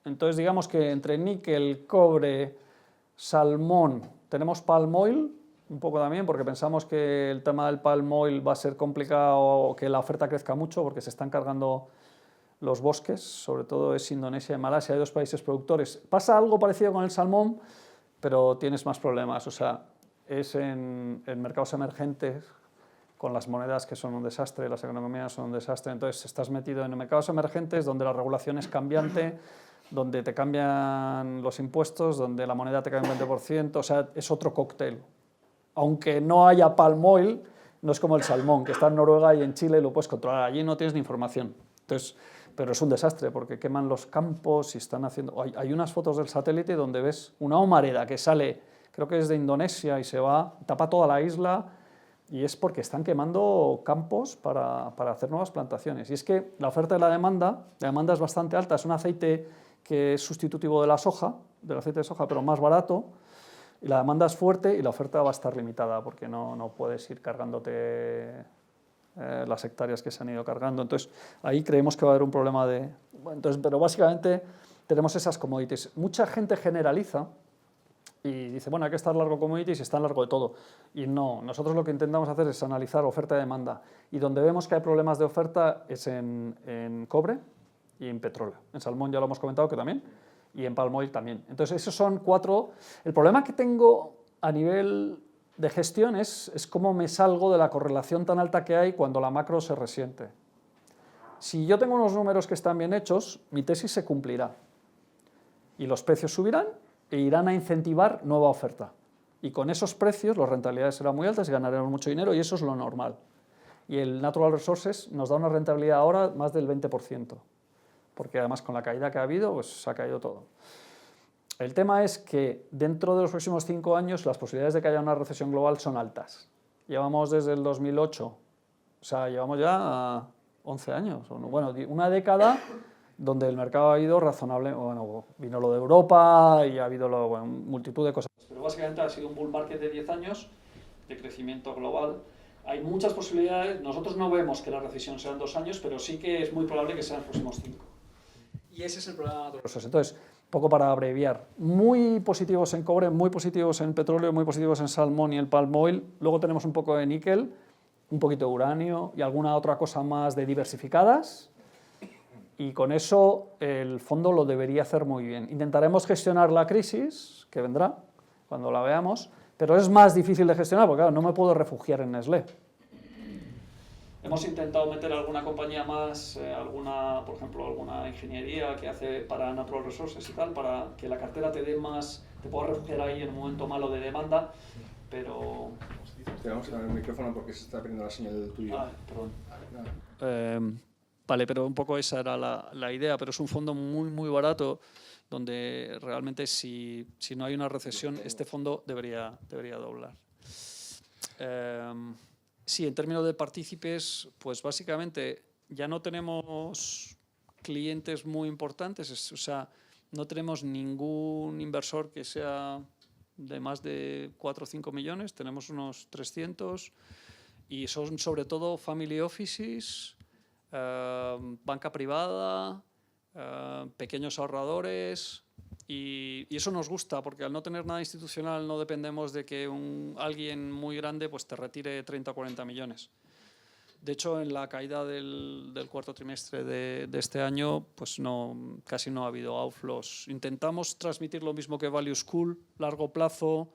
Entonces digamos que entre níquel, cobre, salmón, tenemos palm oil, un poco también, porque pensamos que el tema del palm oil va a ser complicado, que la oferta crezca mucho, porque se están cargando los bosques, sobre todo es Indonesia y Malasia, hay 2 países productores. Pasa algo parecido con el salmón, pero tienes más problemas, o sea, es en mercados emergentes, con las monedas que son un desastre, las economías son un desastre, entonces estás metido en mercados emergentes donde la regulación es cambiante, donde te cambian los impuestos, donde la moneda te cae un 20%, o sea, es otro cóctel. Aunque no haya palm oil, no es como el salmón, que está en Noruega y en Chile y lo puedes controlar. Allí no tienes ni información. Entonces, pero es un desastre porque queman los campos y están haciendo... Hay unas fotos del satélite donde ves una humareda que sale, creo que es de Indonesia, y se va, tapa toda la isla, y es porque están quemando campos para hacer nuevas plantaciones. Y es que la oferta y la demanda es bastante alta, es un aceite que es sustitutivo de la soja, del aceite de soja, pero más barato, y la demanda es fuerte y la oferta va a estar limitada porque no puedes ir cargándote las hectáreas que se han ido cargando. Entonces, ahí creemos que va a haber un problema de... Bueno, entonces, pero básicamente tenemos esas commodities. Mucha gente generaliza y dice, bueno, hay que estar largo commodities y estar largo de todo. Y no, nosotros lo que intentamos hacer es analizar oferta y demanda. Y donde vemos que hay problemas de oferta es en cobre y en petróleo. En salmón ya lo hemos comentado que también, y en palm oil también. Entonces, esos son 4. El problema que tengo a nivel de gestión es cómo me salgo de la correlación tan alta que hay cuando la macro se resiente. Si yo tengo unos números que están bien hechos, mi tesis se cumplirá. Y los precios subirán e irán a incentivar nueva oferta. Y con esos precios las rentabilidades serán muy altas y ganaremos mucho dinero, y eso es lo normal. Y el Natural Resources nos da una rentabilidad ahora más del 20%, porque además con la caída que ha habido, pues se ha caído todo. El tema es que dentro de los próximos 5 años las posibilidades de que haya una recesión global son altas. Llevamos desde el 2008, o sea, llevamos ya 11 años, bueno, una década donde el mercado ha ido razonable, bueno, vino lo de Europa y ha habido multitud de cosas. Pero básicamente ha sido un bull market de 10 años de crecimiento global. Hay muchas posibilidades, nosotros no vemos que la recesión sea en 2 años, pero sí que es muy probable que sea en los próximos 5. Y ese es el problema de los... Entonces, poco para abreviar, muy positivos en cobre, muy positivos en petróleo, muy positivos en salmón y el palm oil. Luego tenemos un poco de níquel, un poquito de uranio y alguna otra cosa más de diversificadas. Y con eso el fondo lo debería hacer muy bien. Intentaremos gestionar la crisis, que vendrá cuando la veamos, pero es más difícil de gestionar porque, claro, no me puedo refugiar en Nestlé. Hemos intentado meter alguna compañía más, por ejemplo, alguna ingeniería que hace para Natural Resources y tal, para que la cartera te dé más, te puedas refugiar ahí en un momento malo de demanda, pero... Te vamos a dar el micrófono porque se está perdiendo la señal del tuyo. Perdón. Vale, pero un poco esa era la idea, pero es un fondo muy, muy barato, donde realmente si no hay una recesión, este fondo debería doblar. Sí, en términos de partícipes, pues básicamente ya no tenemos clientes muy importantes, o sea, no tenemos ningún inversor que sea de más de 4 o 5 millones, tenemos unos 300 y son sobre todo family offices, banca privada, pequeños ahorradores. Y eso nos gusta, porque al no tener nada institucional no dependemos de que alguien muy grande pues te retire 30 o 40 millones. De hecho, en la caída del cuarto trimestre de este año, pues casi no ha habido outflows. Intentamos transmitir lo mismo que Value School, largo plazo.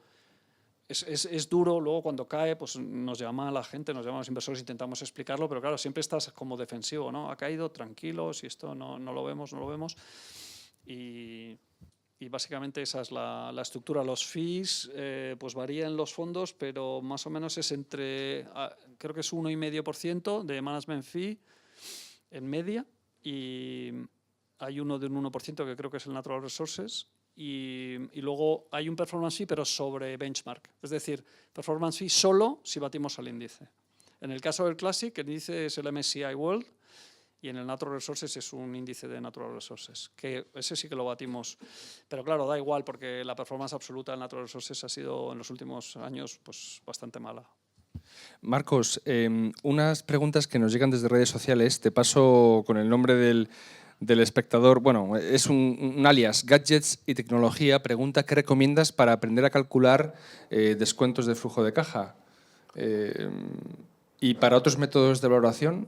Es duro, luego cuando cae pues nos llama la gente, nos llaman los inversores, intentamos explicarlo, pero claro, siempre estás como defensivo, ¿no? Ha caído, tranquilos, y esto no lo vemos. Y básicamente esa es la estructura. Los fees pues varían los fondos, pero más o menos es creo que es 1,5% de management fee en media, y hay uno de un 1% que creo que es el Natural Resources, y luego hay un performance fee pero sobre benchmark, es decir, performance fee solo si batimos al índice. En el caso del Classic, el índice es el MSCI World, y en el Natural Resources es un índice de Natural Resources, que ese sí que lo batimos. Pero claro, da igual, porque la performance absoluta del Natural Resources ha sido en los últimos años pues bastante mala. Marcos, unas preguntas que nos llegan desde redes sociales. Te paso con el nombre del espectador. Bueno, es un alias, Gadgets y Tecnología. Pregunta, ¿qué recomiendas para aprender a calcular descuentos de flujo de caja? ¿Y para otros métodos de valoración?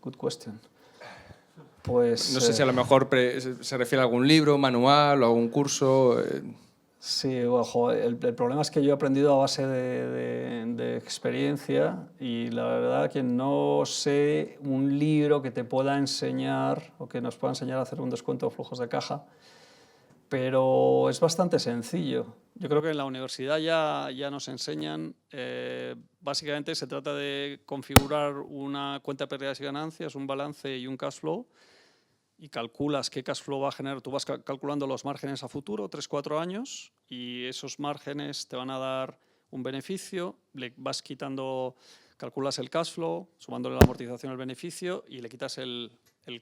Good question. Pues, no sé si a lo mejor se refiere a algún libro, manual o algún curso. Sí, ojo, el problema es que yo he aprendido a base de experiencia, y la verdad que no sé un libro que te pueda enseñar o que nos pueda enseñar a hacer un descuento de flujos de caja. pero es bastante sencillo. Yo creo que en la universidad ya nos enseñan, básicamente se trata de configurar una cuenta de pérdidas y ganancias, un balance y un cash flow, y calculas qué cash flow va a generar. Tú vas calculando los márgenes a futuro, 3-4 años, y esos márgenes te van a dar un beneficio, le vas quitando, calculas el cash flow, sumándole la amortización al beneficio, y le quitas el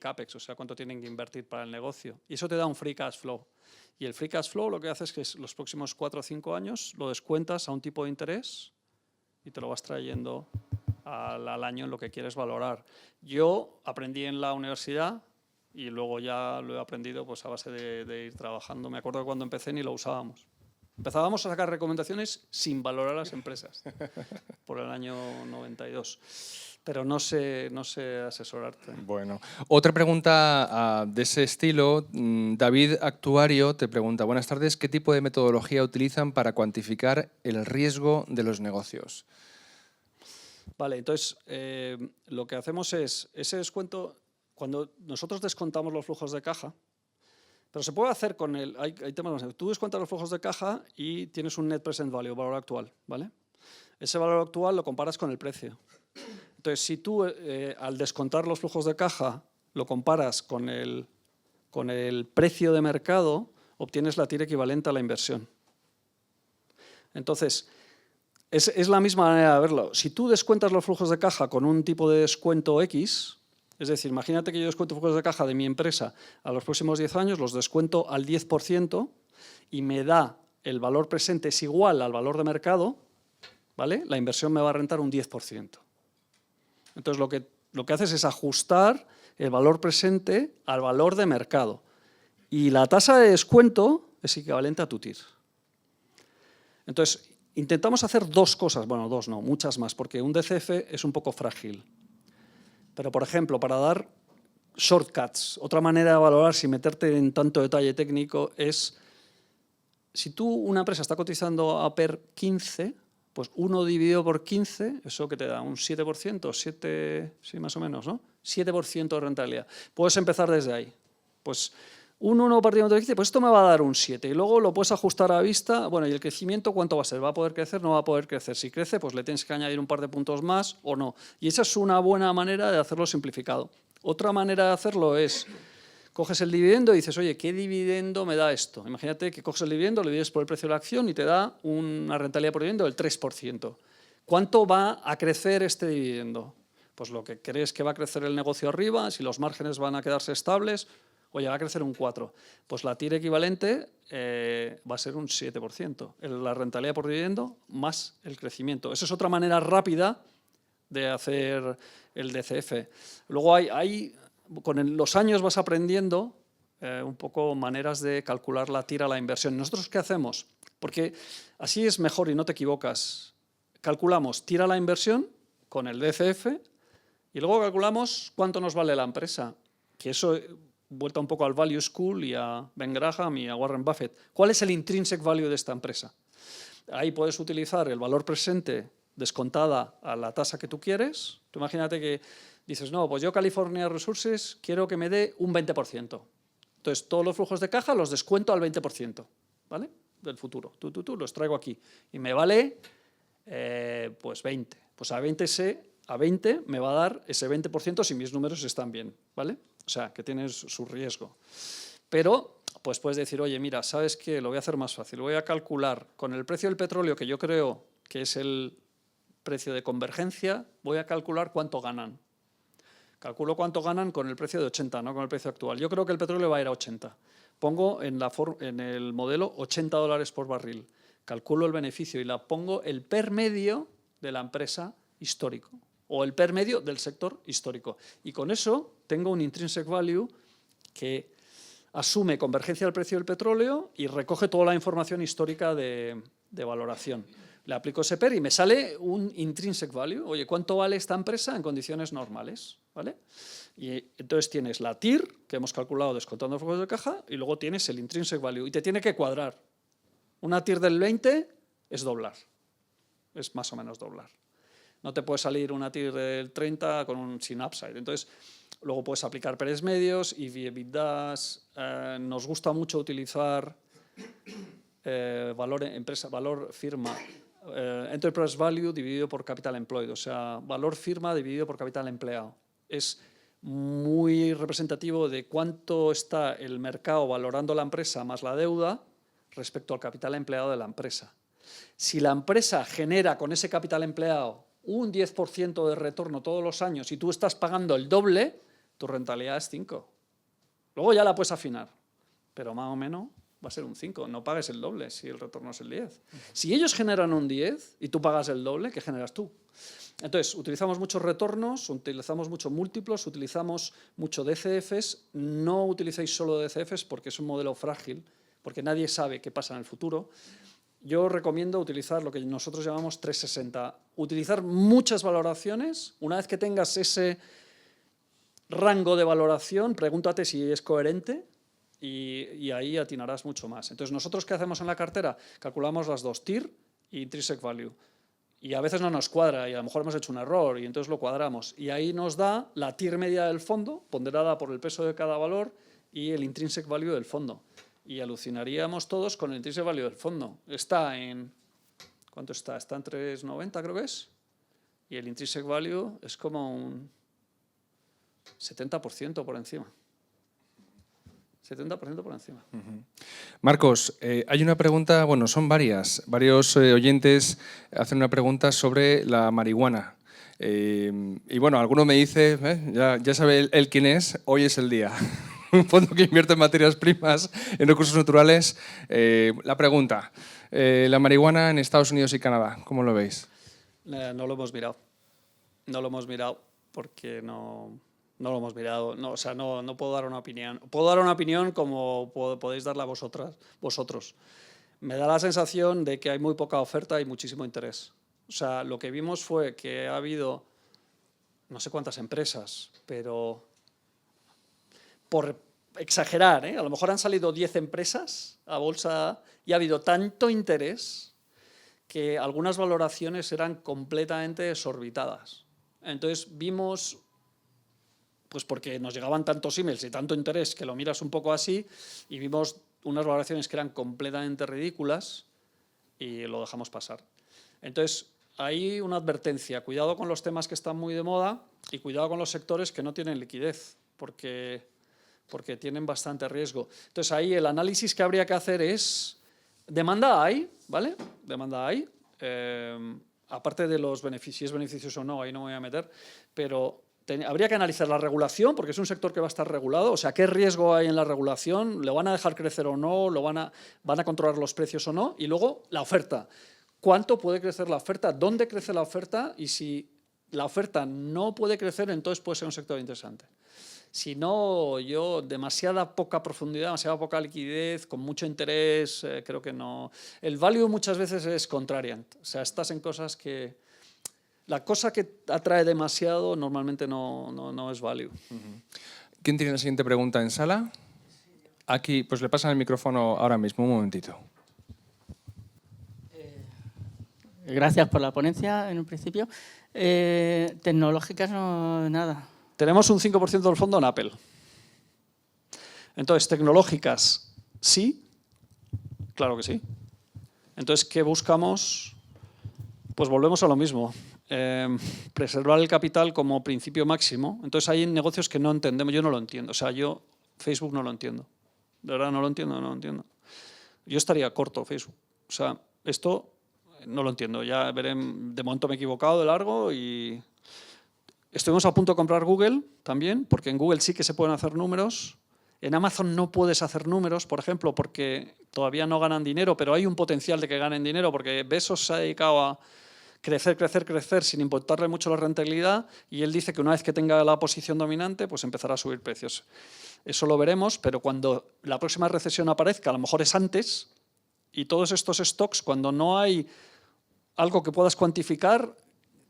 CAPEX, o sea, cuánto tienen que invertir para el negocio. Y eso te da un free cash flow. Y el free cash flow lo que hace es que los próximos 4 o 5 años lo descuentas a un tipo de interés y te lo vas trayendo al año en lo que quieres valorar. Yo aprendí en la universidad y luego ya lo he aprendido pues, a base de ir trabajando. Me acuerdo que cuando empecé ni lo usábamos. Empezábamos a sacar recomendaciones sin valorar las empresas por el año 92. Pero no sé asesorarte. Bueno, otra pregunta de ese estilo. David Actuario te pregunta, buenas tardes, ¿qué tipo de metodología utilizan para cuantificar el riesgo de los negocios? Vale, entonces lo que hacemos es, ese descuento, cuando nosotros descontamos los flujos de caja, pero se puede hacer con el, hay temas, tú descuentas los flujos de caja y tienes un net present value, valor actual, ¿vale? Ese valor actual lo comparas con el precio. Entonces, si tú al descontar los flujos de caja lo comparas con el precio de mercado, obtienes la TIR equivalente a la inversión. Entonces, es la misma manera de verlo. Si tú descuentas los flujos de caja con un tipo de descuento X, es decir, imagínate que yo descuento flujos de caja de mi empresa a los próximos 10 años, los descuento al 10% y me da el valor presente es igual al valor de mercado, ¿vale? La inversión me va a rentar un 10%. Entonces, lo que haces es ajustar el valor presente al valor de mercado. Y la tasa de descuento es equivalente a tu TIR. Entonces, intentamos hacer 2 cosas. Bueno, 2 no, muchas más, porque un DCF es un poco frágil. Pero, por ejemplo, para dar shortcuts, otra manera de valorar sin meterte en tanto detalle técnico es, si una empresa está cotizando a PER 15, pues 1 dividido por 15, eso que te da un 7%, 7, sí, más o menos, ¿no? 7% de rentabilidad. Puedes empezar desde ahí. Pues un 1 partido entre 15, pues esto me va a dar un 7. Y luego lo puedes ajustar a vista. Bueno, ¿y el crecimiento cuánto va a ser? ¿Va a poder crecer? ¿No va a poder crecer? Si crece, pues le tienes que añadir un par de puntos más o no. Y esa es una buena manera de hacerlo simplificado. Otra manera de hacerlo es, coges el dividendo y dices, oye, ¿qué dividendo me da esto? Imagínate que coges el dividendo, lo divides por el precio de la acción y te da una rentabilidad por dividendo del 3%. ¿Cuánto va a crecer este dividendo? Pues lo que crees que va a crecer el negocio arriba, si los márgenes van a quedarse estables, oye, va a crecer un 4%. Pues la TIR equivalente va a ser un 7%. La rentabilidad por dividendo más el crecimiento. Esa es otra manera rápida de hacer el DCF. Luego con los años vas aprendiendo un poco maneras de calcular la TIR a la inversión. ¿Nosotros qué hacemos? Porque así es mejor y no te equivocas. Calculamos TIR a la inversión con el DCF y luego calculamos cuánto nos vale la empresa. Que eso, vuelta un poco al Value School y a Ben Graham y a Warren Buffett. ¿Cuál es el intrinsic value de esta empresa? Ahí puedes utilizar el valor presente descontada a la tasa que tú quieres. Tú imagínate que dices, no, pues yo California Resources quiero que me dé un 20%. Entonces, todos los flujos de caja los descuento al 20%, ¿vale? Del futuro. Los traigo aquí. Y me vale, pues 20. Pues a 20 me va a dar ese 20% si mis números están bien, ¿vale? O sea, que tienes su riesgo. Pero, pues puedes decir, oye, mira, ¿sabes qué? Lo voy a hacer más fácil. Voy a calcular con el precio del petróleo, que yo creo que es el precio de convergencia, voy a calcular cuánto ganan. Calculo cuánto ganan con el precio de 80, no con el precio actual. Yo creo que el petróleo va a ir a 80. Pongo en el modelo $80 por barril. Calculo el beneficio y la pongo el PER medio de la empresa histórico o el PER medio del sector histórico. Y con eso tengo un intrinsic value que asume convergencia del precio del petróleo y recoge toda la información histórica de valoración. Le aplico ese PER y me sale un intrinsic value. Oye, ¿cuánto vale esta empresa en condiciones normales? ¿Vale? Y entonces tienes la TIR, que hemos calculado descontando los flujos de caja, y luego tienes el intrinsic value. Y te tiene que cuadrar. Una TIR del 20 es doblar. Es más o menos doblar. No te puede salir una TIR del 30 sin upside. Entonces, Luego puedes aplicar Pérez medios y EBITDAs. Nos gusta mucho utilizar valor firma, enterprise value dividido por capital employed, o sea, valor firma dividido por capital empleado. Es muy representativo de cuánto está el mercado valorando la empresa más la deuda respecto al capital empleado de la empresa. Si la empresa genera con ese capital empleado un 10% de retorno todos los años y tú estás pagando el doble, tu rentabilidad es 5. Luego ya la puedes afinar, pero más o menos va a ser un 5. No pagues el doble si el retorno es el 10. Si ellos generan un 10 y tú pagas el doble, ¿qué generas tú? Entonces, utilizamos muchos retornos, utilizamos muchos múltiplos, utilizamos mucho DCFs. No utilicéis solo DCFs porque es un modelo frágil, porque nadie sabe qué pasa en el futuro. Yo recomiendo utilizar lo que nosotros llamamos 360. Utilizar muchas valoraciones. Una vez que tengas ese rango de valoración, pregúntate si es coherente y ahí atinarás mucho más. Entonces, ¿nosotros qué hacemos en la cartera? Calculamos las dos, TIR y Intrinsic Value. Y a veces no nos cuadra y a lo mejor hemos hecho un error y entonces lo cuadramos. Y ahí nos da la TIR media del fondo, ponderada por el peso de cada valor, y el Intrinsic Value del fondo. Y alucinaríamos todos con el Intrinsic Value del fondo. Está en... ¿Cuánto está? Está en 3,90 creo que es. Y el Intrinsic Value es como un 70% por encima. 70% por encima. Marcos, hay una pregunta, bueno, son varios oyentes hacen una pregunta sobre la marihuana. Y bueno, alguno me dice, ya sabe él quién es, hoy es el día. Un fondo que invierte en materias primas, en recursos naturales. La pregunta, la marihuana en Estados Unidos y Canadá, ¿cómo lo veis? No lo hemos mirado. No lo hemos mirado porque no lo hemos mirado. No, o sea, no puedo dar una opinión. Puedo dar una opinión como podéis darla vosotros. Me da la sensación de que hay muy poca oferta y muchísimo interés. O sea, lo que vimos fue que ha habido no sé cuántas empresas, pero por exagerar, a lo mejor han salido 10 empresas a bolsa y ha habido tanto interés que algunas valoraciones eran completamente desorbitadas. Entonces vimos, pues porque nos llegaban tantos emails y tanto interés que lo miras un poco así, y vimos unas valoraciones que eran completamente ridículas y lo dejamos pasar. Entonces, hay una advertencia, cuidado con los temas que están muy de moda y cuidado con los sectores que no tienen liquidez, porque tienen bastante riesgo. Entonces, ahí el análisis que habría que hacer es, demanda hay, ¿vale? Demanda hay, aparte de los beneficios, si es beneficioso o no, ahí no me voy a meter, pero habría que analizar la regulación, porque es un sector que va a estar regulado, o sea, qué riesgo hay en la regulación, lo van a dejar crecer o no, van a controlar los precios o no, y luego la oferta. ¿Cuánto puede crecer la oferta? ¿Dónde crece la oferta? Y si la oferta no puede crecer, entonces puede ser un sector interesante. Si no, demasiada poca profundidad, demasiada poca liquidez, con mucho interés, creo que no. El value muchas veces es contrariant, o sea, estás en cosas que... La cosa que atrae demasiado normalmente no es value. ¿Quién tiene la siguiente pregunta en sala? Aquí, pues le pasan el micrófono ahora mismo, un momentito. Gracias por la ponencia, en un principio. Tecnológicas no, nada. Tenemos un 5% del fondo en Apple. Entonces, tecnológicas, sí, claro que sí. Entonces, ¿qué buscamos? Pues volvemos a lo mismo. Preservar el capital como principio máximo. Entonces, hay negocios que no entendemos. Yo no lo entiendo. O sea, yo Facebook no lo entiendo. De verdad, no lo entiendo. Yo estaría corto Facebook. O sea, esto no lo entiendo. Ya veré, de momento me he equivocado de largo y... Estuvimos a punto de comprar Google también, porque en Google sí que se pueden hacer números. En Amazon no puedes hacer números, por ejemplo, porque todavía no ganan dinero, pero hay un potencial de que ganen dinero, porque Bezos se ha dedicado a crecer sin importarle mucho la rentabilidad, y él dice que una vez que tenga la posición dominante, pues empezará a subir precios. Eso lo veremos, pero cuando la próxima recesión aparezca, a lo mejor es antes, y todos estos stocks, cuando no hay algo que puedas cuantificar,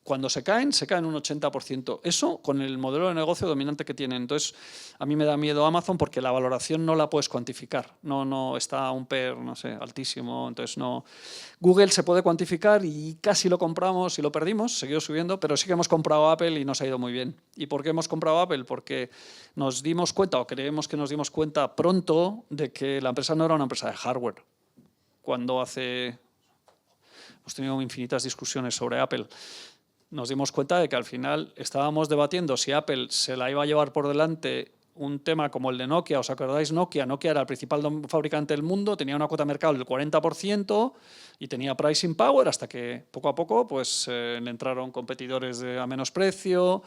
cuando se caen un 80%. Eso con el modelo de negocio dominante que tienen. Entonces, a mí me da miedo Amazon porque la valoración no la puedes cuantificar. No está a un PER, no sé, altísimo. Entonces, no. Google se puede cuantificar y casi lo compramos y lo perdimos, siguió subiendo, pero sí que hemos comprado Apple y nos ha ido muy bien. ¿Y por qué hemos comprado Apple? Porque nos dimos cuenta, o creemos que nos dimos cuenta pronto, de que la empresa no era una empresa de hardware. Cuando hemos tenido infinitas discusiones sobre Apple, nos dimos cuenta de que al final estábamos debatiendo si Apple se la iba a llevar por delante un tema como el de Nokia. ¿Os acordáis? Nokia era el principal fabricante del mundo, tenía una cuota de mercado del 40% y tenía pricing power hasta que poco a poco pues, le entraron competidores a menos precio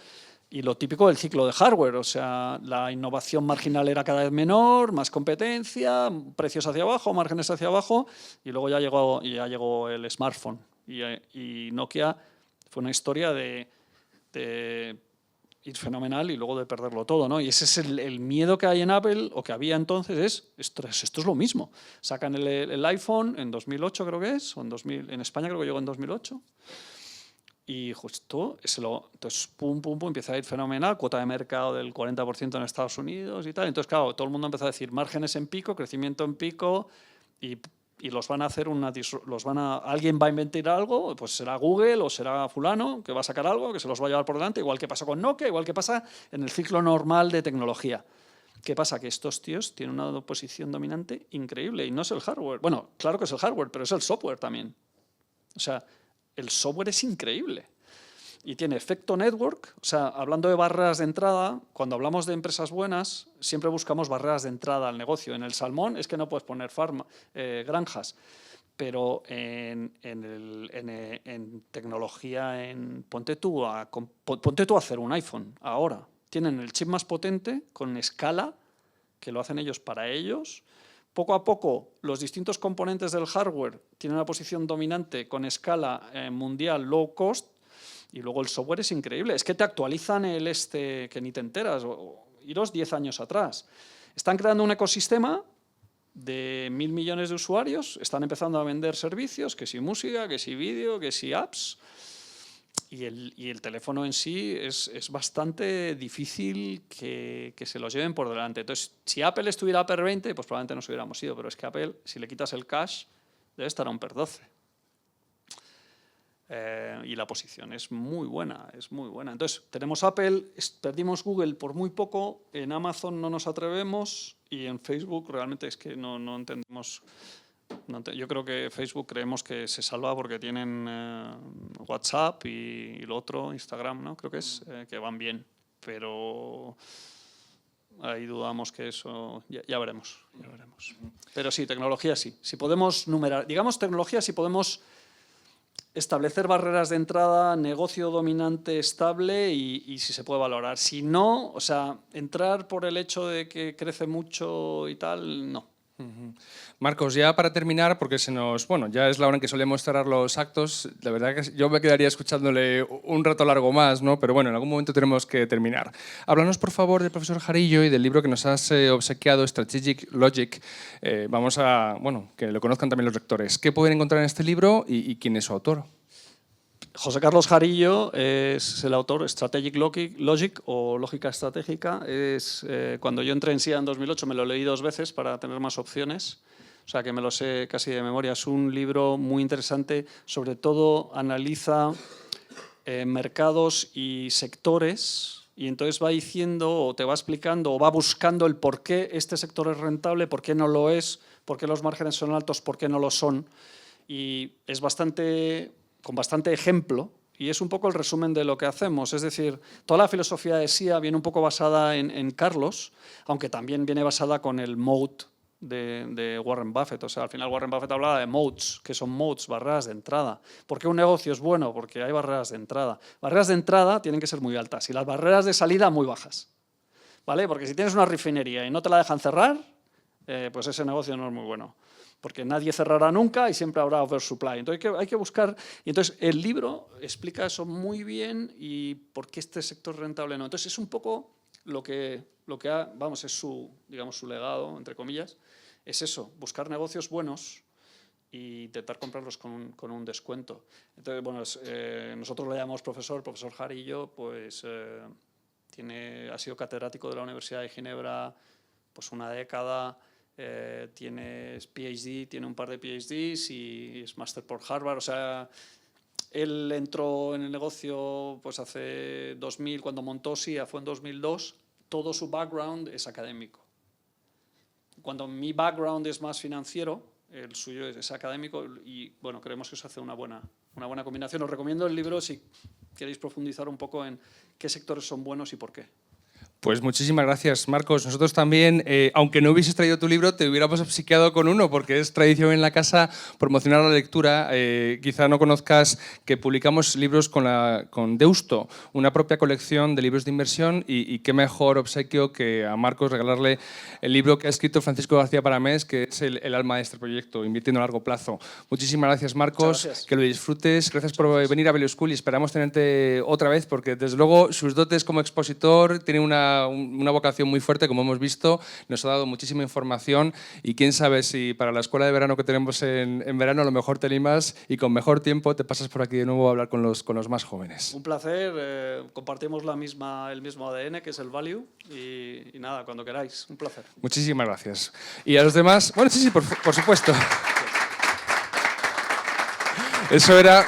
y lo típico del ciclo de hardware. O sea, la innovación marginal era cada vez menor, más competencia, precios hacia abajo, márgenes hacia abajo y luego ya llegó el smartphone. Y Nokia fue una historia de ir fenomenal y luego de perderlo todo, ¿no? Y ese es el miedo que hay en Apple, o que había entonces, esto es lo mismo. Sacan el iPhone en 2008, creo que es, o en España creo que llegó en 2008, y justo, entonces, pum, empieza a ir fenomenal, cuota de mercado del 40% en Estados Unidos y tal. Entonces, claro, todo el mundo empezó a decir márgenes en pico, crecimiento en pico, y los van a hacer alguien va a inventar algo, pues será Google o será fulano que va a sacar algo que se los va a llevar por delante, igual que pasa con Nokia, igual que pasa en el ciclo normal de tecnología. ¿Qué pasa? Que estos tíos tienen una posición dominante increíble y no es el hardware. Bueno, claro que es el hardware, pero es el software también. O sea, el software es increíble. Y tiene efecto network. O sea, hablando de barreras de entrada, cuando hablamos de empresas buenas, siempre buscamos barreras de entrada al negocio. En el salmón es que no puedes poner granjas, pero en tecnología, ponte tú a hacer un iPhone ahora. Tienen el chip más potente con escala, que lo hacen ellos para ellos. Poco a poco, los distintos componentes del hardware tienen una posición dominante con escala mundial low cost. Y luego el software es increíble. Es que te actualizan que ni te enteras. Iros 10 años atrás. Están creando un ecosistema de 1.000 millones de usuarios. Están empezando a vender servicios, que si música, que si vídeo, que si apps. Y el teléfono en sí es bastante difícil que se los lleven por delante. Entonces, si Apple estuviera a PER 20, pues probablemente nos hubiéramos ido. Pero es que Apple, si le quitas el cash, debe estar a un PER 12. Y la posición es muy buena, Entonces, tenemos Apple, perdimos Google por muy poco, en Amazon no nos atrevemos y en Facebook realmente es que no entendemos. Yo creo que Facebook creemos que se salva porque tienen WhatsApp y lo otro, Instagram, ¿no? Creo que que van bien, pero ahí dudamos que eso. Ya veremos. Pero sí, tecnología sí. Si podemos numerar, digamos tecnología, si podemos establecer barreras de entrada, negocio dominante estable y si se puede valorar. Si no, o sea, entrar por el hecho de que crece mucho y tal, no. Marcos, ya para terminar, porque ya es la hora en que solemos cerrar los actos, la verdad que yo me quedaría escuchándole un rato largo más, ¿no? Pero bueno, en algún momento tenemos que terminar. Háblanos, por favor, del profesor Jarillo y del libro que nos has obsequiado, Strategic Logic. Que lo conozcan también los lectores. ¿Qué pueden encontrar en este libro y quién es su autor? José Carlos Jarillo es el autor. Strategic Logic o Lógica Estratégica. Cuando yo entré en SIA en 2008 me lo leí 2 veces para tener más opciones. O sea que me lo sé casi de memoria. Es un libro muy interesante, sobre todo analiza mercados y sectores y entonces va diciendo o te va explicando o va buscando el por qué este sector es rentable, por qué no lo es, por qué los márgenes son altos, por qué no lo son. Y es con bastante ejemplo y es un poco el resumen de lo que hacemos. Es decir, toda la filosofía de SIA viene un poco basada en Carlos, aunque también viene basada con el moat de Warren Buffett. O sea, al final Warren Buffett hablaba de moats, que son moats, barreras de entrada. ¿Por qué un negocio es bueno? Porque hay barreras de entrada. Barreras de entrada tienen que ser muy altas y las barreras de salida muy bajas, ¿vale? Porque si tienes una refinería y no te la dejan cerrar, pues ese negocio no es muy bueno, porque nadie cerrará nunca y siempre habrá oversupply. Entonces hay que buscar, y entonces el libro explica eso muy bien y por qué este sector es rentable no. Entonces es un poco lo que es su legado, entre comillas, es eso, buscar negocios buenos e intentar comprarlos con un descuento. Entonces, bueno, nosotros le llamamos profesor Jarillo, pues ha sido catedrático de la Universidad de Ginebra pues una década, tiene PhD, tiene un par de PhDs y es máster por Harvard. O sea, él entró en el negocio pues hace 2000, cuando montó SIA fue en 2002, todo su background es académico. Cuando mi background es más financiero, el suyo es académico y bueno, creemos que eso hace una buena combinación. Os recomiendo el libro si queréis profundizar un poco en qué sectores son buenos y por qué. Pues muchísimas gracias, Marcos. Nosotros también, aunque no hubieses traído tu libro, te hubiéramos obsequiado con uno, porque es tradición en la casa promocionar la lectura. Quizá no conozcas que publicamos libros con Deusto, una propia colección de libros de inversión, y qué mejor obsequio que a Marcos regalarle el libro que ha escrito Francisco García Paramés, que es el alma de este proyecto, Invirtiendo a largo plazo. Muchísimas gracias, Marcos. Gracias. Que lo disfrutes. Gracias por venir a Value School y esperamos tenerte otra vez, porque desde luego sus dotes como expositor tienen una vocación muy fuerte, como hemos visto, nos ha dado muchísima información y quién sabe si para la escuela de verano que tenemos en verano a lo mejor te animas y con mejor tiempo te pasas por aquí de nuevo a hablar con los más jóvenes. Un placer, compartimos el mismo ADN que es el Value y nada, cuando queráis, un placer. Muchísimas gracias. Y a los demás, bueno, sí, por supuesto. Eso era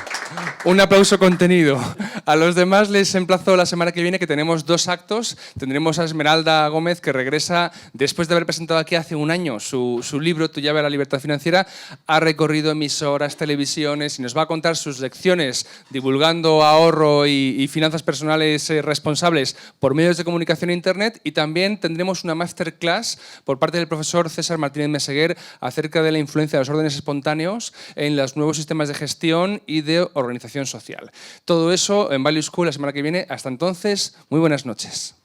un aplauso contenido. A los demás les emplazo la semana que viene, que tenemos 2 actos. Tendremos a Esmeralda Gómez, que regresa después de haber presentado aquí hace un año su libro Tu llave a la libertad financiera. Ha recorrido emisoras, televisiones y nos va a contar sus lecciones divulgando ahorro y finanzas personales responsables por medios de comunicación e internet. Y también tendremos una masterclass por parte del profesor César Martínez Meseguer acerca de la influencia de los órdenes espontáneos en los nuevos sistemas de gestión y de organización social. Todo eso en Value School la semana que viene. Hasta entonces, muy buenas noches.